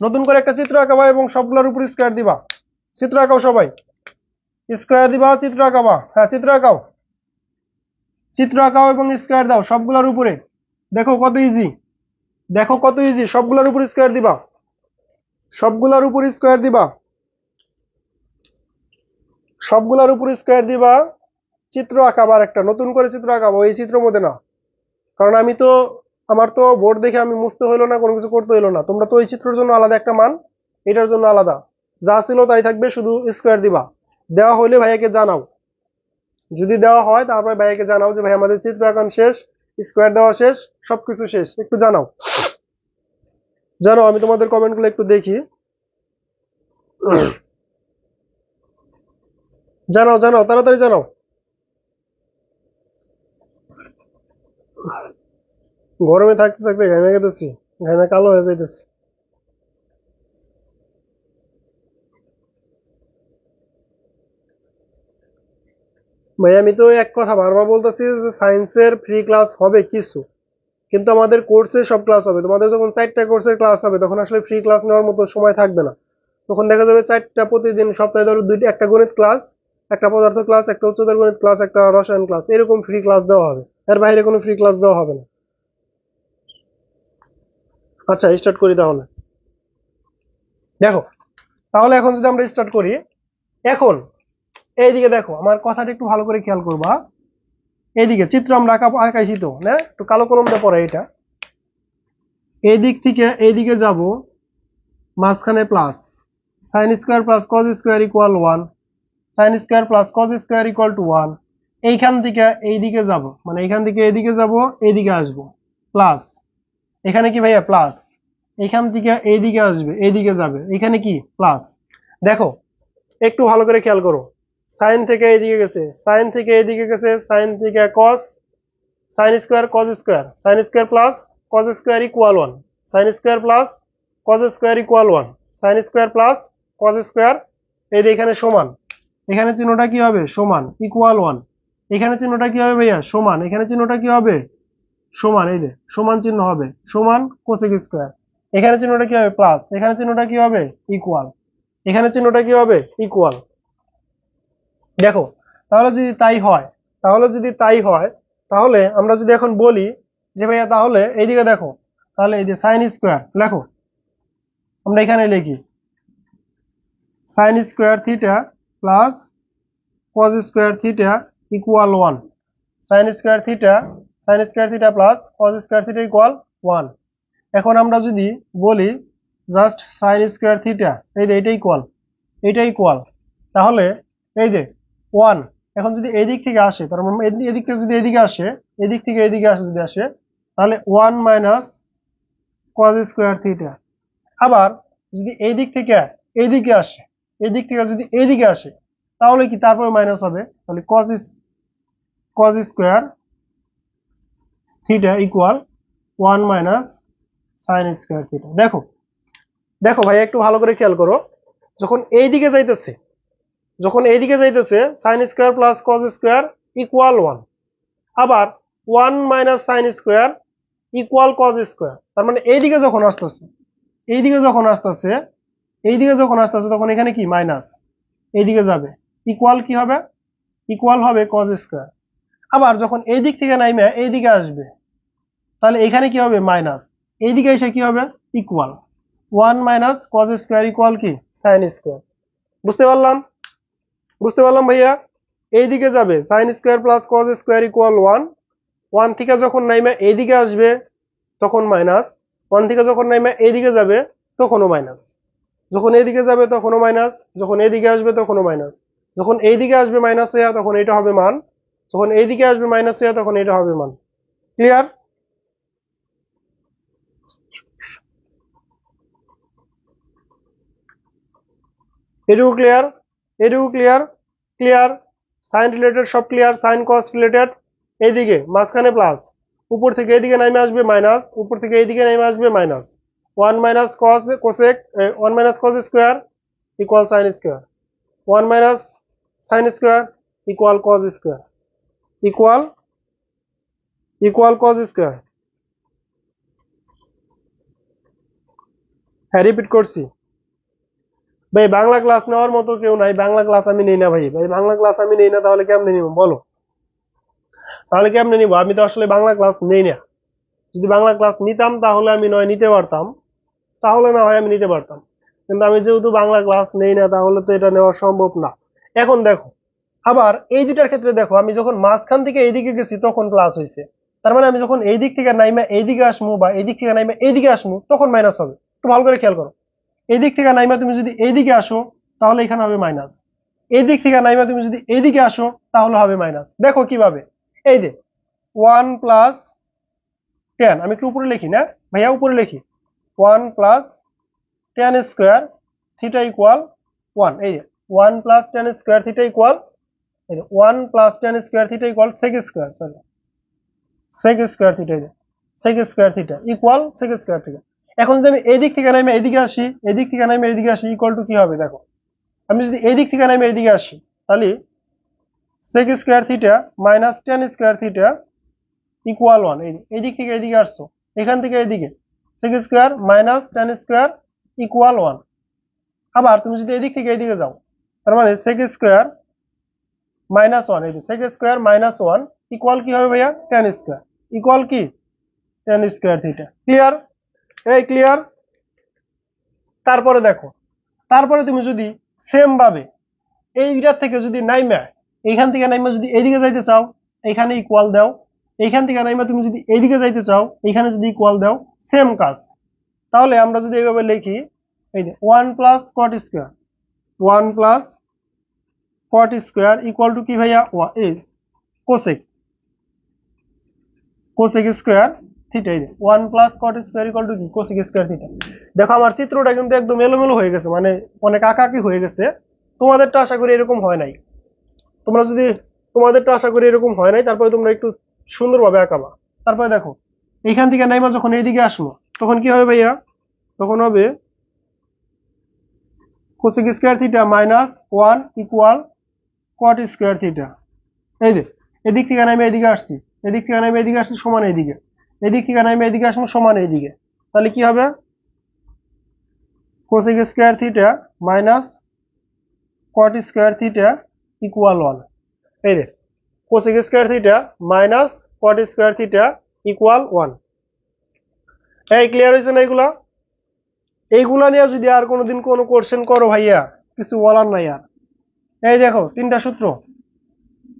নতুন করে একটা চিত্র আঁকাবা এবং সবগুলোর উপর স্কোয়ার দিবা। চিত্র আঁকাও সবাই, স্কোয়ার দিবা, চিত্র আঁকাবা। হ্যাঁ, চিত্র আঁকাও, চিত্র আঁকাও এবং স্কোয়ার দাও সবগুলোর উপরে। দেখো কত ইজি, দেখো কত ইজি। সবগুলোর উপর স্কোয়ার দিবা, সবগুলোর উপর স্কোয়ার দিবা, সবগুলোর উপর স্কোয়ার দিবা। চিত্র আঁকাবার একটা নতুন করে চিত্র আঁকাবো, এই চিত্র মধ্যে না। কারণ আমি তো, আমার তো বোর্ড দেখে আমি মুছতে হইলো না, কোনো কিছু করতে হইলো না। তোমরা তো ওই চিত্রের জন্য আলাদা একটা মান, এটার জন্য আলাদা, যা ছিল তাই থাকবে, শুধু স্কোয়ার দিবা। দেওয়া হলে ভাইয়াকে জানাও, যদি দেওয়া হয় তারপরে ভাইয়াকে জানাও যে ভাই আমাদের চিত্র আঁকান শেষ, স্কোয়ার দেওয়া শেষ, সবকিছু শেষ, একটু জানাও। জানো, আমি তোমাদের কমেন্ট গুলো একটু দেখি। জানাও জানাও, তাড়াতাড়ি জানাও। গরমে থাকতে থাকতে ঘামে গেতেছি, ঘামে কালো হয়ে যাইতেছি। ভাই আমি তো এক কথা বারবার বলতেছি যে সায়েন্সের ফ্রি ক্লাস হবে কিছু, কিন্তু আমাদের কোর্সে সব ক্লাস হবে। তোমাদের যখন 4টা কোর্সের ক্লাস হবে, তখন আসলে ফ্রি ক্লাস নেওয়ার মতো সময় থাকবে না। তখন দেখা যাবে 4টা প্রতিদিন, সপ্তাহে ধরো দুইটা, একটা গণিত ক্লাস, একটা পদার্থ ক্লাস, একটা উচ্চতর গণিত ক্লাস, একটা রসায়ন ক্লাস, এরকম ফ্রি ক্লাস দেওয়া হবে। এর বাইরে কোনো ফ্রি ক্লাস দেওয়া হবে না। আচ্ছা, স্টার্ট করি তাহলে। দেখো, তাহলে এখন যদি আমরা স্টার্ট করি, এখন এইদিকে দেখো, আমার কথাটা একটু ভালো করে খেয়াল করবা। এইদিকে চিত্র আমরা আঁকাইছি তো না, একটু কালো কলম দিয়ে পড়ে এটা। এই দিক থেকে এইদিকে যাব, মাঝখানে plus, sign square plus cos square equal 1, sine square plus cos square equal to 1। এইখান থেকে এইদিকে যাব, মানে এইখান থেকে এইদিকে যাব, এইদিকে আসবো প্লাস। এখানে কি ভাইয়া প্লাস? এখান থেকে এইদিকে আসবে, এইদিকে যাবে, এখানে কি প্লাস। দেখো, একটু ভালো করে খেয়াল করো। সাইন থেকে এইদিকে গেছে, সাইন থেকে এইদিকে গেছে, সাইন থেকে cos, sine square cos square, sine square plus cos square equal 1, sine square plus cos square equal 1, sine square plus cos square. এই যে এখানে সমান, এখানে চিহ্নটা কি হবে? সমান, ইকুয়াল 1। এখানে চিহ্নটা কি হবে ভাইয়া? সমান। এখানে চিহ্নটা কি হবে? সমান। এই যে সমান চিহ্ন হবে, সমান কোসেক স্কোয়ার। এখানে চিহ্নটা কি হবে? প্লাস। এখানে চিহ্নটা কি হবে? ইকুয়াল। এখানে চিহ্নটা কি হবে? ইকুয়াল। দেখো, তাহলে যদি তাই হয়, তাহলে যদি তাই হয়, তাহলে আমরা যদি এখন বলি যে ভাইয়া তাহলে এইদিকে দেখো, তাহলে এই যে সাইন স্কোয়ার লেখো, আমরা এখানে লিখি sine square theta plus cos square theta equal 1, sine square theta, sine square theta plus cos square theta equal 1। এখন আমরা যদি বলি জাস্ট সাইন স্কোয়ার থিটা, এই যে এটা ইকুয়াল, এটা ইকুয়াল, তাহলে এই যে 1। এখন যদি এই দিক থেকে আসে, তার মানে এদিক থেকে যদি এদিকে আসে, এদিক থেকে এদিকে আসে, যদি আসে, তাহলে 1 মাইনাস কজ স্কোয়ার থিটা। আবার যদি এই দিক থেকে এইদিকে আসে, এই দিক থেকে যদি এইদিকে আসে, তাহলে কি তারপরে মাইনাস হবে, তাহলে cos square theta equal 1 minus sine square theta. দেখো, দেখো ভাই একটু ভালো করে খেয়াল করো, যখন এইদিকে যাইতেছে sign square plus cos square equal 1, আবার 1 minus sine square equal cos square. তার মানে এইদিকে যখন আসতেছে এইদিকে যখন আসতেছে এইদিকে যখন আসতেছে তখন এখানে কি মাইনাস, এইদিকে যাবে, ইকুয়াল কি হবে, ইকুয়াল হবে কজ স্কোয়ার। আবার যখন এই দিক থেকে নাইমে এইদিকে আসবে তাহলে এখানে কি হবে মাইনাস, এইদিকে এসে কি হবে equal 1 minus cause square equal কি সাইন স্কোয়ার। বুঝতে পারলাম, বুঝতে পারলাম ভাইয়া। এইদিকে যাবে sign square plus cos square equal 1, 1 থেকে যখন নাইমে এইদিকে আসবে তখন মাইনাস, 1 থেকে যখন নাইমে এইদিকে যাবে তখনও মাইনাস, যখন এইদিকে যাবে তখনও মাইনাস, যখন এইদিকে আসবে তখনও মাইনাস, যখন এইদিকে আসবে মাইনাস হইয়া তখন এটা হবে মান, যখন এইদিকে আসবে মাইনাস হইয়া তখন এটা হবে মান। ক্লিয়ার? এটুকু ক্লিয়ার? এটুকু ক্লিয়ার? ক্লিয়ার? সাইন রিলেটেড সব ক্লিয়ার, সাইন কস রিলেটেড। এইদিকে মাঝখানে প্লাস, উপর থেকে এইদিকে নামে আসবে মাইনাস, উপর থেকে এইদিকে নামে আসবে minus, 1 minus cos cosec 1 minus cos square equal sine square, 1 minus sine square equal cos square equal equal cos square. হ্যাঁ রিপিট করছি ভাই, বাংলা ক্লাস নেওয়ার মতো কেউ নাই, বাংলা ক্লাস আমি নেই না ভাই, ভাই বাংলা ক্লাস আমি নেই না, তাহলে কেমনে নিব বলো, তাহলে কেমনে নিব? আমি তো আসলে বাংলা ক্লাস নেই না। যদি বাংলা ক্লাস নিতাম তাহলে আমি নয় নিতে পারতাম, তাহলে না হয় আমি নিতে পারতাম, কিন্তু আমি যেহেতু বাংলা ক্লাস নেই না তাহলে তো এটা নেওয়া সম্ভব না। এখন দেখো, আবার এই দুটার ক্ষেত্রে দেখো, আমি যখন মাঝখান থেকে এইদিকে গেছি তখন প্লাস হয়েছে, তার মানে আমি যখন এই দিক থেকে নাইমা এইদিকে আসমু বা এই দিক থেকে নাইমা এইদিকে আসমু তখন মাইনাস হবে। একটু ভালো করে খেয়াল করো, এই দিক থেকে নাইমা তুমি যদি এইদিকে আসো তাহলে এখানে হবে মাইনাস, এই দিক থেকে নাইমা তুমি যদি এইদিকে আসো তাহলে হবে মাইনাস। দেখো কিভাবে, এই যে 1 প্লাস 10, আমি একটু উপরে লিখি না ভাইয়া, উপরে লিখি 1 প্লাস 10 স্কোয়ার থিটা ইকুয়াল 1, এই যে 1 প্লাস 10 স্কোয়ার থিটা ইকুয়াল, এই যে 1 plus 10 square theta equal sec square, sorry sec square theta, এই যে sec square theta equal sec square theta. এখন যদি আমি এই দিক থেকে নামে এইদিকে আসি, এই দিক থেকে নামে এইদিকে আসি ইকুয়াল টু কি হবে দেখো, আমি যদি এই দিক থেকে নামে এইদিকে আসি তাহলে sec square theta minus 10 square theta equal 1, এই দিক থেকে এইদিকে আসছো, এখান থেকে এইদিকে sec square minus 10 square equal 1। আবার তুমি যদি এদিক থেকে এইদিকে যাও তার মানে সেক স্কোয়ার মাইনাস 1, এই সেক স্কোয়ার মাইনাস 1 ইকুয়াল কি হবে ভাইয়া 10 স্কোয়ার ইকুয়াল কি 10 স্কোয়ার থিটা। ক্লিয়ার? এই ক্লিয়ার? তারপরে দেখো, তারপরে তুমি যদি সেম ভাবে এইটার থেকে যদি নাইমা এইখান থেকে নাইমা যদি এইদিকে যাইতে চাও এইখানে ইকুয়াল দাও, এইখান থেকে নাইমা তুমি যদি এইদিকে যাইতে চাও এইখানে যদি ইকুয়াল দাও, সেম কাজ। তাহলে আমরা যদি এইভাবে লিখি, এই যে 1 plus cot square, 1 plus cot square equal to কি ভাইয়া কোসেক, কোসেক স্কোয়ার থিটা, এই যে 1 plus cot square equal to কি কোসেক স্কোয়ার থিটা। দেখো আমার চিত্রটা কিন্তু একদম এলোমেলো হয়ে গেছে, মানে অনেক আঁকাকি হয়ে গেছে, তোমাদেরটা আশা করি এরকম হয় নাই। তোমরা যদি, তোমাদেরটা আশা করি এরকম হয় নাই, তারপরে তোমরা একটু সুন্দরভাবে আঁকাবা। তারপরে দেখো এইখান থেকে নাইমা যখন এইদিকে আসবো তখন কি হবে ভাইয়া, তখন হবে cosec square theta minus 1 equal cot square theta. এই যে এদিক থেকে নামে এদিকে আসছি, এদিক থেকে নামে এদিকে আসছি সমান এইদিকে, এদিক থেকে নামে এদিকে আসবো সমান এইদিকে, তাহলে কি হবে cosec square theta minus cot square theta equal 1। এই যে cosec square theta minus cot square theta equal 1। এই ক্লিয়ার হয়েছে না এগুলা? এইগুলা নিয়ে যদি আর কোনোদিন কোনো কোশ্চেন করো ভাইয়া কিছু বলার নাই আর। এই দেখো তিনটা সূত্র,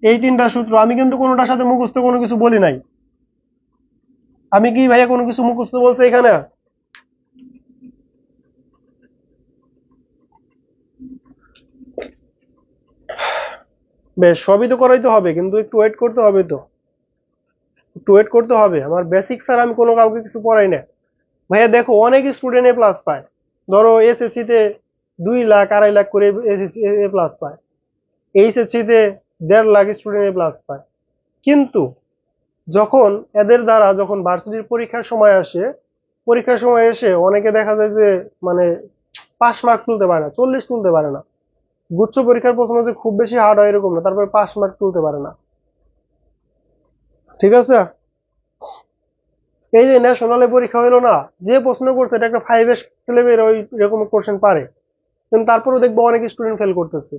এই তিনটা সূত্র আমি কিন্তু কোনোটার সাথে মুখস্থ কোনো কিছু বলি নাই। আমি কি ভাইয়া কোনো কিছু মুখস্থ বলছে এখানে? বেশ, সবই তো করাইতে হবে, কিন্তু একটু ওয়েট করতে হবে, তো একটু ওয়েট করতে হবে। আমার বেসিক স্যার আমি কোনো কাউকে কিছু পড়াই না ভাইয়া। দেখো অনেক স্টুডেন্ট এ প্লাস পায়, ধরো এসএসসি তে 2 লাখ 2.5 লাখ করে এসএসসি এ প্লাস পায়, এইচএসসি তে 1.5 লাখ স্টুডেন্ট এ প্লাস পায়, কিন্তু যখন এদের দ্বারা যখন ভার্সিটির পরীক্ষার সময় আসে, পরীক্ষার সময় এসে অনেকে দেখা যায় যে মানে 5 মার্ক তুলতে পারে না, 40 তুলতে পারে না। গুচ্ছ পরীক্ষার প্রশ্ন যে খুব বেশি হার্ড হয় এরকম না, তারপরে 5 মার্ক তুলতে পারে না। ঠিক আছে, এই যে ন্যাশনালে পরীক্ষা হলো না, যে প্রশ্ন করছে এটা একটা 5 এর ছেলে মেয়েরা ওই এরকম কোশ্চেন পারে, কিন্তু তারপরেও দেখবো অনেক স্টুডেন্ট ফেল করতেছে।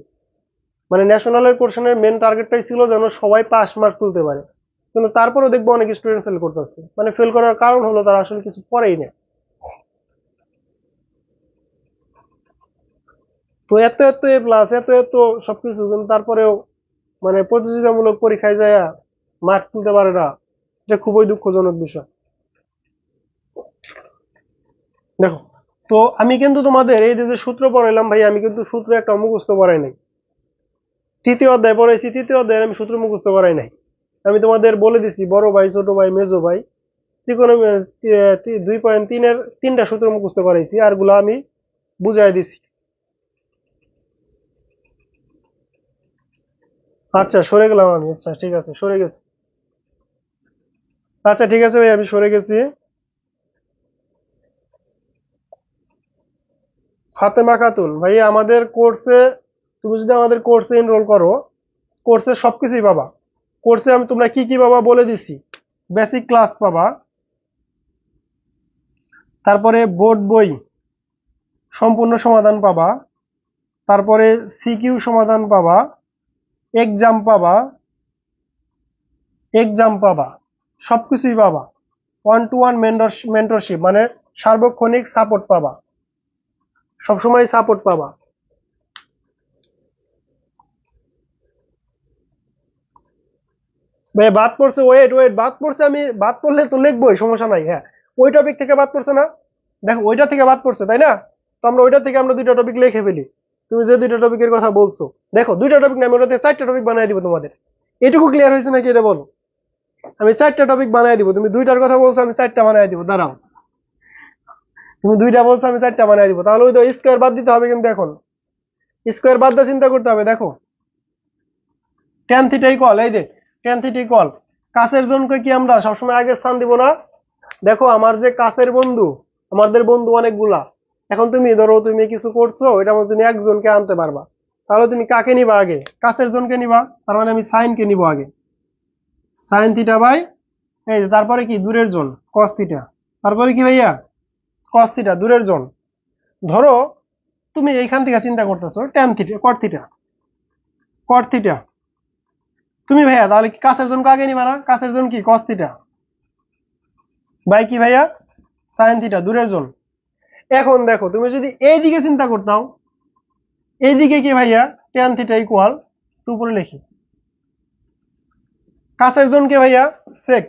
মানে ন্যাশনালের কোশ্চেনের মেন টার্গেটটাই ছিল যেন সবাই 5 মার্ক তুলতে পারে, কিন্তু তারপরেও দেখবো অনেক স্টুডেন্ট ফেল করতেছে। মানে ফেল করার কারণ হলো তারা আসলে কিছু পড়েই না। তো এত এত এ প্লাস, এত এত সবকিছু, কিন্তু তারপরেও মানে প্রতিযোগিতামূলক পরীক্ষায় যায় মার্ক তুলতে পারে না, এটা খুবই দুঃখজনক বিষয়। দেখো, তো আমি কিন্তু তোমাদের এই যে সূত্র পড়াইলাম ভাই, আমি কিন্তু সূত্র একটা মুখস্থ করাই নাই। তৃতীয় অধ্যায় পড়াইছি, তৃতীয় অধ্যায়ে আমি সূত্র মুখস্থ করাই নাই। আমি তোমাদের বলে দিছি বড় ভাই, ছোট ভাই, মেজো ভাই, ত্রিকোণমিতি 2.3 এর 3টা সূত্র মুখস্থ করাইছি, আর গুলো আমি বুঝাই দিছি। আচ্ছা সরে গেলাম আমি, আচ্ছা ঠিক আছে সরে গেছি। আচ্ছা ঠিক আছে ভাই, আমি সরে গেছি। ফাতেমা খাতুন ভাই, আমাদের কোর্সে, তুমি যদি আমাদের কোর্সে এনরোল করো, কোর্সে সবকিছুই পাবা। কোর্সে আমি তোমরা কি কি পাবা বলে দিছি। বেসিক ক্লাস পাবা, তারপরে বোর্ড বই সম্পূর্ণ সমাধান পাবা, তারপরে সিকিউ সমাধান পাবা, এক্সাম পাবা, সবকিছুই পাবা। 1-to-1 মেন্টরশিপ, মানে সার্বক্ষণিক সাপোর্ট পাবা, সবসময় সাপোর্ট পাবা। ভাই বাদ পড়ছে, ওয়েট ওয়েট, বাদ পড়ছে, আমি বাদ পড়লে তো লিখবোই, সমস্যা নাই। হ্যাঁ, ওই টপিক থেকে বাদ পড়ছে না, দেখো ওইটা থেকে বাদ পড়ছে তাই না, তো আমরা ওইটা থেকে আমরা 2টা টপিক লিখে ফেলি। তুমি যে 2টা টপিকের কথা বলছো, দেখো 2টা টপিক না, আমি ওটাতে 4টা টপিক বানিয়ে দিব তোমাদের। এটুকু ক্লিয়ার হয়েছে নাকি এটা বলো? আমি 4টা টপিক বানিয়ে দিব, তুমি 2টার কথা বলছো, আমি 4টা বানিয়ে দিব। দাঁড়াও, তুমি 2টা বলছো, আমি 4টা বানিয়ে দিব, তাহলে ওই তো স্কোয়ার বাদ দিতে হবে, কিন্তু এখন স্কোয়ার বাদ দিয়ে চিন্তা করতে হবে। দেখো tan থিটা ইকুয়াল, এই যে tan থিটা ইকুয়াল, কাছের জনকে কি আমরা সবসময় আগে স্থান দিব না? দেখো আমার যে কাছের বন্ধু, আমাদের বন্ধু অনেকগুলা, এখন তুমি ধরো তুমি কিছু করছো, এটার মধ্যে তুমি একজনকে আনতে পারবা, তাহলে তুমি কাকে নিবা আগে? কাছের জনকে নিবা, তার মানে আমি সাইন কে নিব আগে, সাইন থিটা বাই এই যে, তারপরে কি দূরের জন কস থিটা, তারপরে কি ভাইয়া কস থিটা দূরের জন। ধরো তুমি এইখান থেকে চিন্তা করতেছো ট্যান থিটা, কট থিটা, তুমি ভাইয়া তাহলে কি কাছের জন আগে নিবা না? কাছের জন কি কস থিটা বাই কি ভাইয়া সাইন থিটা দূরের জন। এখন দেখো তুমি যদি এইদিকে চিন্তা করতাও, এইদিকে কি ভাইয়া ট্যান থিটা ইকুয়াল টু উপরে লিখি, কাছের জন কে ভাইয়া সেক,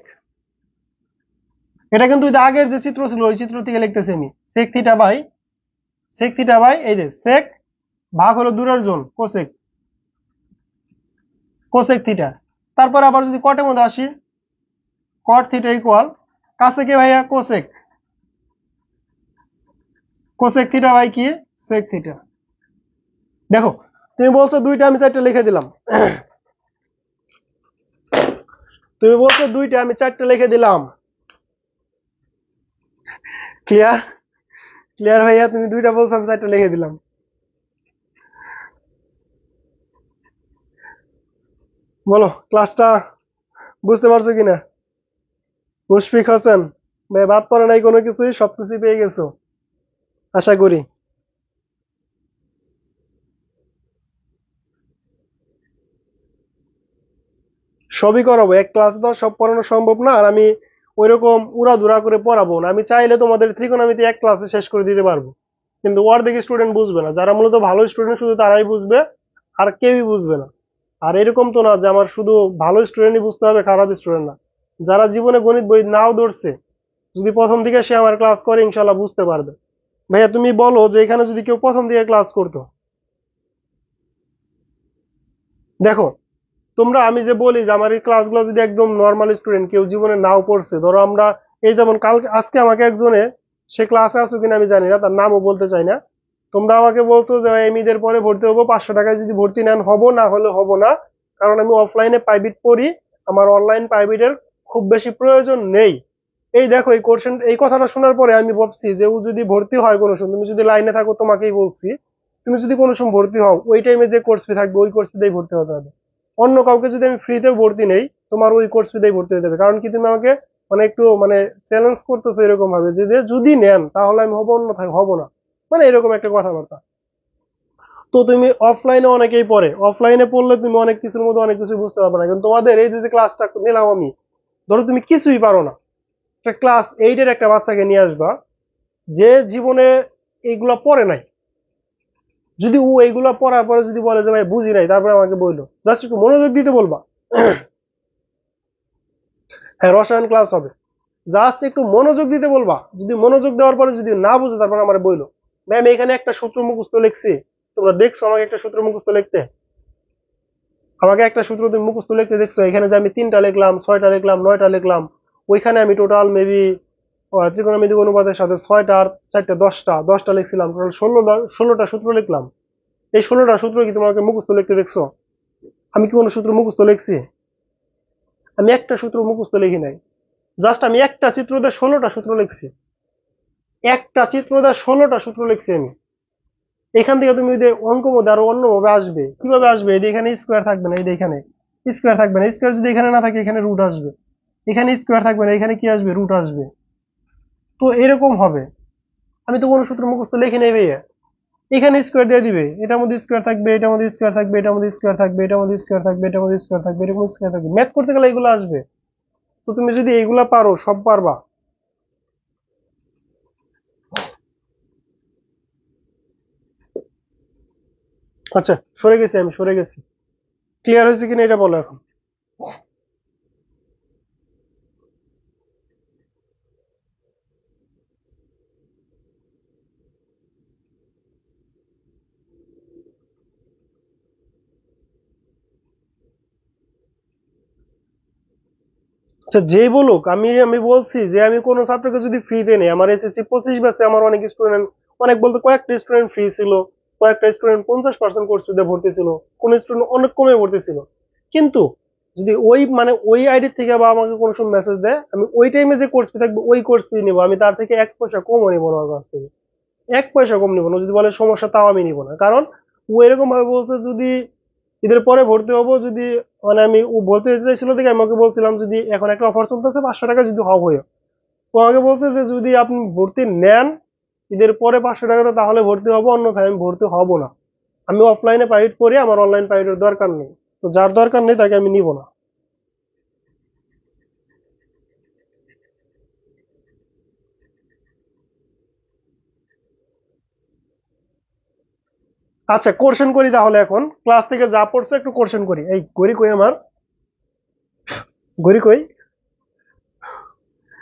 এটা কিন্তু আগের যে চিত্র ছিল ওই চিত্র থেকে লিখতেছি আমি, সেক থিটা বাই এই যে সেক ভাগ হলো দূরের জন কোসেক, থিটা। তারপর আবার যদি কটের মধ্যে আসি, কট থিটা ইকুয়াল কাছে কে ভাইয়া কোসেক থিটা বাই কি সেক থিটা। দেখো তুমি বলছো 2টা, আমি 4টা লিখে দিলাম। তুমি বলছো 2টা, আমি 4টা লিখে দিলাম। ক্লিয়ার? ক্লিয়ার ভাইয়া? তুমি 2টা বলছো, আমি 4টা লিখে দিলাম। বলো ক্লাসটা বুঝতে পারছো কিনা? মুশফিক হোসেন ভাই, বাদ পড়ে নাই কোনো কিছুই, সবকিছুই পেয়ে গেছো আশা করি। সবই করাবো, এক ক্লাস তো সব পড়ানো সম্ভব না, আর আমি ওইরকম উড়াধুরা করে পড়াবো না। আমি চাইলে তোমাদের ত্রিকোণমিতি এক ক্লাসে শেষ করে দিতে পারবো, কিন্তু অর্ধেক স্টুডেন্ট বুঝবে না, যারা মূলত ভালো স্টুডেন্ট শুধু তারাই বুঝবে, আর কেউই বুঝবে না। আর এরকম তো না যে আমার শুধু ভালো স্টুডেন্টই বুঝতে হবে, খারাপ স্টুডেন্ট না। যারা জীবনে গণিত বই নাও ধরছে, যদি প্রথম দিকে সে আমার ক্লাস করে, ইনশাল্লাহ বুঝতে পারবে। ভাইয়া তুমি বলো যে এখানে যদি কেউ প্রথম দিকে ক্লাস করতো, দেখো তোমরা, আমি যে বলি যে আমার এই ক্লাসগুলো যদি একদম নর্মাল স্টুডেন্ট কেউ জীবনে নাও পড়ছে, ধরো আমরা এই যেমন কালকে আজকে আমাকে একজনে, সে ক্লাসে আছো কিনা আমি জানি না, তার নামও বলতে চাই না, তোমরা আমাকে বলছো যে ভাই আমি ঈদের পরে ভর্তি হবো, 500 টাকায় যদি ভর্তি নেন হবো, না হলে হবো না, কারণ আমি অফলাইনে প্রাইভেট পড়ি, আমার অনলাইন প্রাইভেটের খুব বেশি প্রয়োজন নেই। এই দেখো এই কোশ্চেন এই কথাটা শোনার পরে আমি ভাবছি যে ও যদি ভর্তি হয় কোনো সময়, তুমি যদি লাইনে থাকো তোমাকেই বলছি, তুমি যদি কোনো সময় ভর্তি হও ওই টাইমে যে কোর্স ফি থাকবে ওই কোর্স ফিতেই ভর্তি হতে হবে। অন্য কাউকে যদি আমি ফ্রিতে ভর্তি নেই তোমার ওই কোর্স ফিতেই ভর্তি হতে হবে। কারণ কি তুমি আমাকে মানে একটু মানে চ্যালেঞ্জ করতেছো এরকম ভাবে যে যদি নেন তাহলে আমি হবো, অন্যথায় হবো না, মানে এরকম একটা কথাবার্তা। তো তুমি অফলাইনে অনেকেই পড়ে, অফলাইনে পড়লে তুমি অনেক কিছুর মধ্যে অনেক কিছু বুঝতে পারবে না। কিন্তু তোমাদের এই যে ক্লাসটা নিলাম আমি, ধরো তুমি কিছুই পারো না, একটা ক্লাস 8-এর একটা বাচ্চাকে নিয়ে আসবা যে জীবনে এইগুলা পড়ে নাই, যদি ও এইগুলা পড়ার পরে যদি বলে যে ভাই বুঝি নাই, তারপরে আমাকে বললো, জাস্ট একটু মনোযোগ দিতে বলবা। হ্যাঁ রসায়ন ক্লাস হবে, জাস্ট একটু মনোযোগ দিতে বলবা, যদি মনোযোগ দেওয়ার পরে যদি না বুঝে তারপরে আমার বললো ম্যাম এখানে একটা সূত্র মুখস্থ লিখছি, তোমরা দেখছো আমাকে একটা সূত্র মুখস্থ লিখতে, আমাকে একটা সূত্র তুমি মুখস্থ লিখতে দেখছো, এখানে যে আমি 3টা লিখলাম, 6টা লিখলাম, 9টা লিখলাম, ওইখানে আমি টোটাল মেবি ত্রিকোণমিতিক অনুপাতের সাথে 6টা আর 4টা 10টা লিখছিলাম, টোটাল 16টা সূত্র লিখলাম। এই 16টা সূত্র কি তোমাকে মুখস্থ লিখতে দেখছো? আমি কি কোনো সূত্র মুখস্থ লিখছি? আমি একটা সূত্র মুখস্থ লিখি নাই, জাস্ট আমি একটা চিত্র দিয়ে 16টা সূত্র লিখছি, একটা চিত্র দিয়ে 16টা সূত্র লিখছি আমি। এখান থেকে তুমি যদি অঙ্ক মধ্যে আরো অন্যভাবে আসবে, কিভাবে আসবে, এই যে এখানে স্কোয়ার থাকবে না, এই যে এখানে স্কোয়ার থাকবে না, স্কোয়ার যদি এখানে না থাকে এখানে রুট আসবে, এখানে স্কোয়ার থাকবে না, এখানে কি আসবে, রুট আসবে। তো এরকম হবে। আমি তো কোনো সূত্র মুখস্থ লিখে নেই ভাইয়া, এখানে স্কোয়ার দিয়ে দিবে, এটার মধ্যে স্কোয়ার থাকবে, এটার মধ্যে স্কোয়ার থাকবে, এটার মধ্যে স্কোয়ার থাকবে, এটার মধ্যে স্কোয়ার থাকবে, এটার মধ্যে স্কোয়ার থাকবে, এরকম স্কোয়ার থাকবে, ম্যাথ করতে গেলে এগুলো আসবে। তো তুমি যদি এগুলা পারো সব পারবা। আচ্ছা সরে গেছি, আমি সরে গেছি, ক্লিয়ার হয়েছে কিনা এটা বলো এখন। আচ্ছা যেই বলুক, আমি আমি বলছি যে আমি কোনো ছাত্রকে যদি ফ্রিতে নেই, আমার এসএসসি 25 ব্যাচে আমার অনেক স্টুডেন্ট, অনেক বলতে কয়েকটা স্টুডেন্ট ফ্রি ছিল, কয়েকটা স্টুডেন্ট 50% কোর্স ফিতে ভর্তি ছিল, কোন স্টুডেন্ট অনেক কমে ভর্তি ছিল। কিন্তু যদি ওই মানে ওই আইডি থেকে বা আমাকে কোনো সময় মেসেজ দেয়, আমি ওই টাইমে যে কোর্স ফি থাকবে ওই কোর্স ফি নিবো, আমি তার থেকে 1 পয়সা কমও নিবো না ওর কাছ থেকে, 1 পয়সা কম নিবো না। যদি বলে সমস্যা তাও আমি নিবো না, কারণ ও এরকম ভাবে বলছে যদি ঈদের পরে ভর্তি হবো, যদি মানে আমি ও বলতে চাইছিল দেখে আমি ওকে বলছিলাম যদি এখন একটা অফার চলতেছে 500 টাকা যদি হব হয়ে, ও আমাকে বলছে যে যদি আপনি ভর্তি নেন ঈদের পরে 500 টাকাতে তাহলে ভর্তি হবো, অন্যথায় আমি ভর্তি হব না। আমি অফলাইনে প্রাইভেট পড়ি, আমার অনলাইন প্রাইভেটের দরকার নেই, তো যার দরকার নেই তাকে আমি নিব না। আচ্ছা কোশ্চেন করি তাহলে, এখন ক্লাস থেকে যা পড়ছো একটু কোশ্চেন করি। এই ঘড়ি কই আমার, ঘড়ি কই,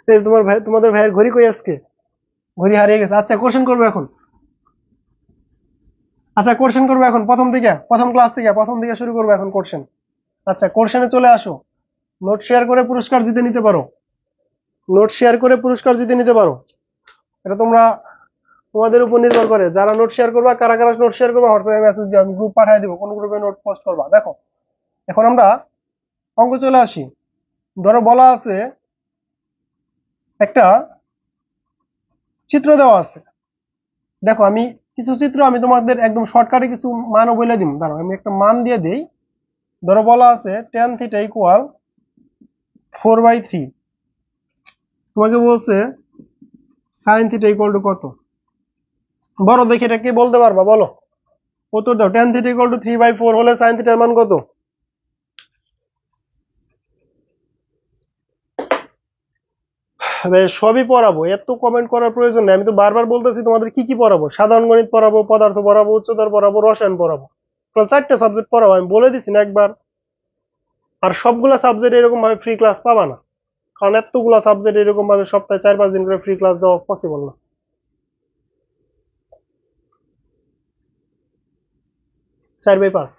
এই তোমার ভাই তোমাদের ভাইয়ের ঘড়ি কই আজকে, ঘড়ি হারিয়ে গেছে। আচ্ছা কোশ্চেন করবো এখন, আচ্ছা কোশ্চেন করবো এখন প্রথম থেকে, প্রথম ক্লাস থেকে প্রথম থেকে শুরু করবো এখন কোশ্চেন। আচ্ছা কোশ্চেনে চলে আসো, নোট শেয়ার করে পুরস্কার জিতে নিতে পারো, নোট শেয়ার করে পুরস্কার জিতে নিতে পারো। এটা তোমরা তোমাদের উপর নির্ভর করে, যারা নোট শেয়ার করবা, কারা কারা নোট শেয়ার করবা হোয়াটসঅ্যাপে মেসেজ দিয়ে আমি গ্রুপ পাঠিয়ে দিব, কোন গ্রুপে নোট পোস্ট করবা। দেখো এখন আমরা অঙ্ক চলে আসি। ধরো বলা আছে একটা চিত্র দেওয়া আছে, দেখো আমি কিছু চিত্র আমি তোমাদের একদম শর্টকাটে কিছু মানও বলে দিব, দাঁড়াও আমি একটা মান দিয়ে দিই। ধরো বলা আছে টেন থিটা ইকুয়াল 4/3, তোমাকে বলছে সাইন থিটা ইকুয়াল টু কত, বলো দেখি এটা কি বলতে পারবা, বলো উত্তর দাও। টেন থিটা ইকুয়াল টু 3/4 হলে সাইন থিটার মান কত? সবই পড়াবো, এত কমেন্ট করার প্রয়োজন নেই, আমি তো বারবার বলতেছি তোমাদের কি কি পড়াবো, সাধারণ গণিত পড়াবো, পদার্থ পড়াবো, উচ্চতর পড়াবো, রসায়ন পড়াবো, টোটাল 4টে সাবজেক্ট পড়াবো, আমি বলে দিছি না একবার। আর সবগুলা সাবজেক্ট এরকম ভাবে ফ্রি ক্লাস পাবা না, কারণ এতগুলা সাবজেক্ট এরকম ভাবে সপ্তাহে 4-5 দিন করে ফ্রি ক্লাস দেওয়া পসিবল না। 4/5,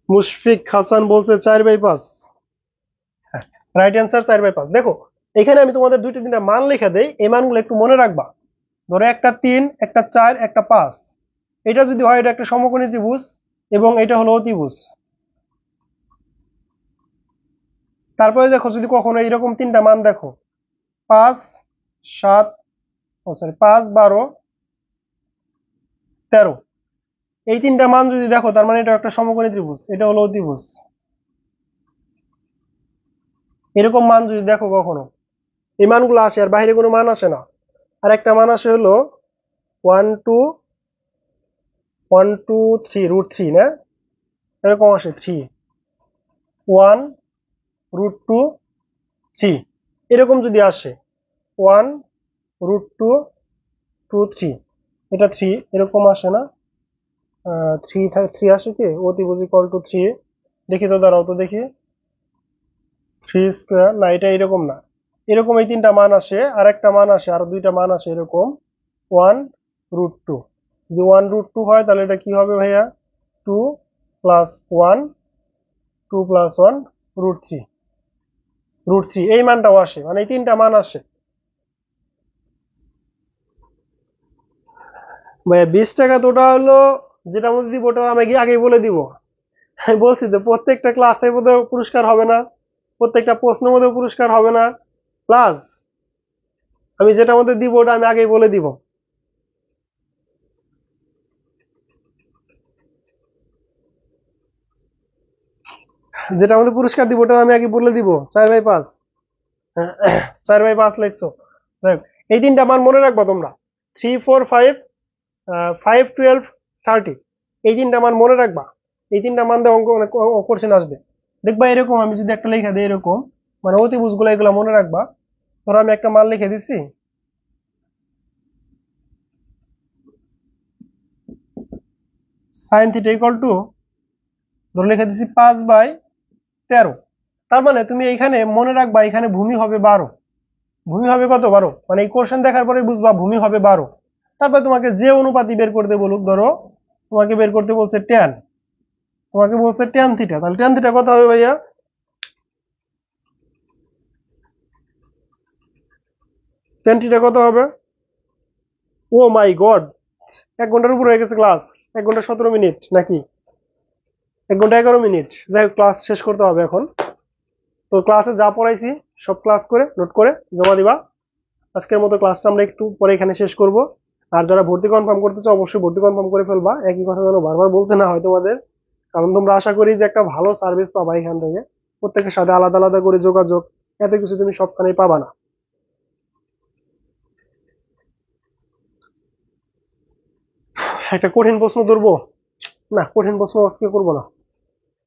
মুশফিক হাসান বলছে 4/5, রাইট অ্যান্সার 4/5। দেখো এখানে আমি তোমাদের 2-3টা মান লিখে দেই, এই মানগুলো একটু মনে রাখবা। ধরো একটা 3, একটা 4, একটা 5, এটা যদি হয় এটা একটা সমকোণী ত্রিভুজ এবং এটা হলো অতিভুজ। তারপরে দেখো যদি কখনো এরকম 3টা মান দেখো, 5 7 5 12 13 এই তিনটা মান যদি দেখো তার মানে এটা একটা সমকোণী ত্রিভুজ, এটা হলো অতিভুজ। এরকম মান যদি দেখো কখনো, এই মানগুলো আসে আর বাইরে কোনো মান আসে না। আর একটা মান আসে হলো 1 2 1 2 3 √3 না, এরকম আসে 3 1 √2 3, এরকম যদি আসে 1 √2 2 3, এটা 3 এরকম আসে না। 3 আসে কি অতিভুজ ইকুয়াল টু 3, দেখি তো দাঁড়াও তো দেখি, 3 স্কোয়ার না, এটা এরকম না। এরকম এই তিনটা মান আসে, আর একটা মান আসে, আর দুইটা মান আসে এরকম 1 √2। যদি 1 √2 হয় তাহলে এটা কি হবে ভাইয়া, 2 প্লাস 1 2 প্লাস 1 √3 √3, এই মানটাও আসে, মানে এই তিনটা মান আসে। ভাইয়া 20 টাকা তো ওটা হলো যেটা মধ্যে দিব ওটা আমি আগেই বলে দিব। আমি বলছি তো প্রত্যেকটা ক্লাসের মধ্যে পুরস্কার হবে না, প্রত্যেকটা প্রশ্নের মধ্যে পুরস্কার হবে না, প্লাস আমি যেটা মধ্যে দিব ওটা আমি আগেই বলে দিব। যেটা আমাদের পুরস্কার দিব ওটা আমি আগে বলে দিব। 4/5, 4/5 লিখছো। যাই হোক, এই তিনটা মান মনে রাখবা তোমরা, 3 4 5 5 12 30, এই তিনটা মান মনে রাখবা। এই তিনটা মান দিয়ে অঙ্ক কোশ্চেন আসবে। দেখবা এরকম আমি যদি একটা লেখা দিই এরকম, মানে অতিভুজ গুলো এগুলো মনে রাখবা। ধরো আমি একটা মান লিখে দিচ্ছি, sin থিটা ইকুয়াল টু ধরে লিখে দিচ্ছি 5/13। তার মানে তুমি এইখানে মনে রাখবা এখানে ভূমি হবে 12, ভূমি হবে কত 12, মানে এই কোশ্চেন দেখার পরে বুঝবা ভূমি হবে 12। তারপর তোমাকে যে অনুপাতি বের করতে বলুক, ধরো তোমাকে বের করতে বলছে ট্যান, তোমাকে বলছে ট্যান থিটা, তাহলে ট্যান থিটা কত হবে ভাইয়া, ট্যান থিটা কত হবে, ও মাই গড, 1 ঘন্টার উপর হয়ে গেছে ক্লাস, 1 ঘন্টা 17 মিনিট নাকি 1 ঘন্টা 11 মিনিট। যাই হোক, ক্লাস শেষ করতে হবে এখন। তো ক্লাসে যা পড়াইছি সব ক্লাস করে নোট করে জমা দিবা। আজকের মতো ক্লাসটা আমরা একটু পরে এখানে শেষ করব। আর যারা ভর্তি কনফার্ম করতে চাও অবশ্যই ভর্তি কনফার্ম করে ফেলবা, একই কথা যেন বারবার বলতে না হয় তোমাদের, কারণ তোমরা আশা করি যে একটা ভালো সার্ভিস পাবা এখান থেকে। প্রত্যেকের সাথে আলাদা আলাদা করে যোগাযোগ, এত কিছু তুমি সবখানেই পাবা না। একটা কঠিন প্রশ্ন ধরবো, না কঠিন প্রশ্ন আজকে করবো না,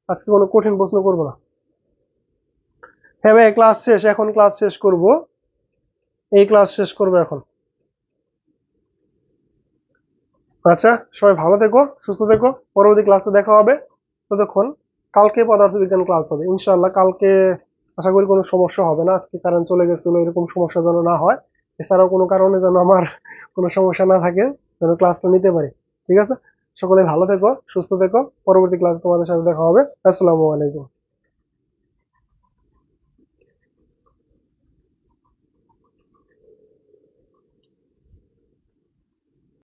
আজকে কোনো কঠিন প্রশ্ন করবো না। হ্যাঁ ভাই, ক্লাস শেষ, এখন ক্লাস শেষ করব, এই ক্লাস শেষ করবো এখন। আচ্ছা, সবাই ভালো থেকো, সুস্থ থেকো, পরবর্তী ক্লাসে দেখা হবে। ততক্ষণ, কালকে পদার্থবিজ্ঞান ক্লাস হবে ইনশাআল্লাহ। কালকে আশা করি কোনো সমস্যা হবে না, আজকে কারেন্ট চলে গেছিল, এরকম সমস্যা যেন না হয়। এছাড়াও কোনো কারণে যেন আমার কোনো সমস্যা না থাকে, যেন ক্লাসটা নিতে পারি। ঠিক আছে, সকলে ভালো থেকো, সুস্থ থেকো, পরবর্তী ক্লাসে তোমাদের সাথে দেখা হবে। আসসালামু আলাইকুম।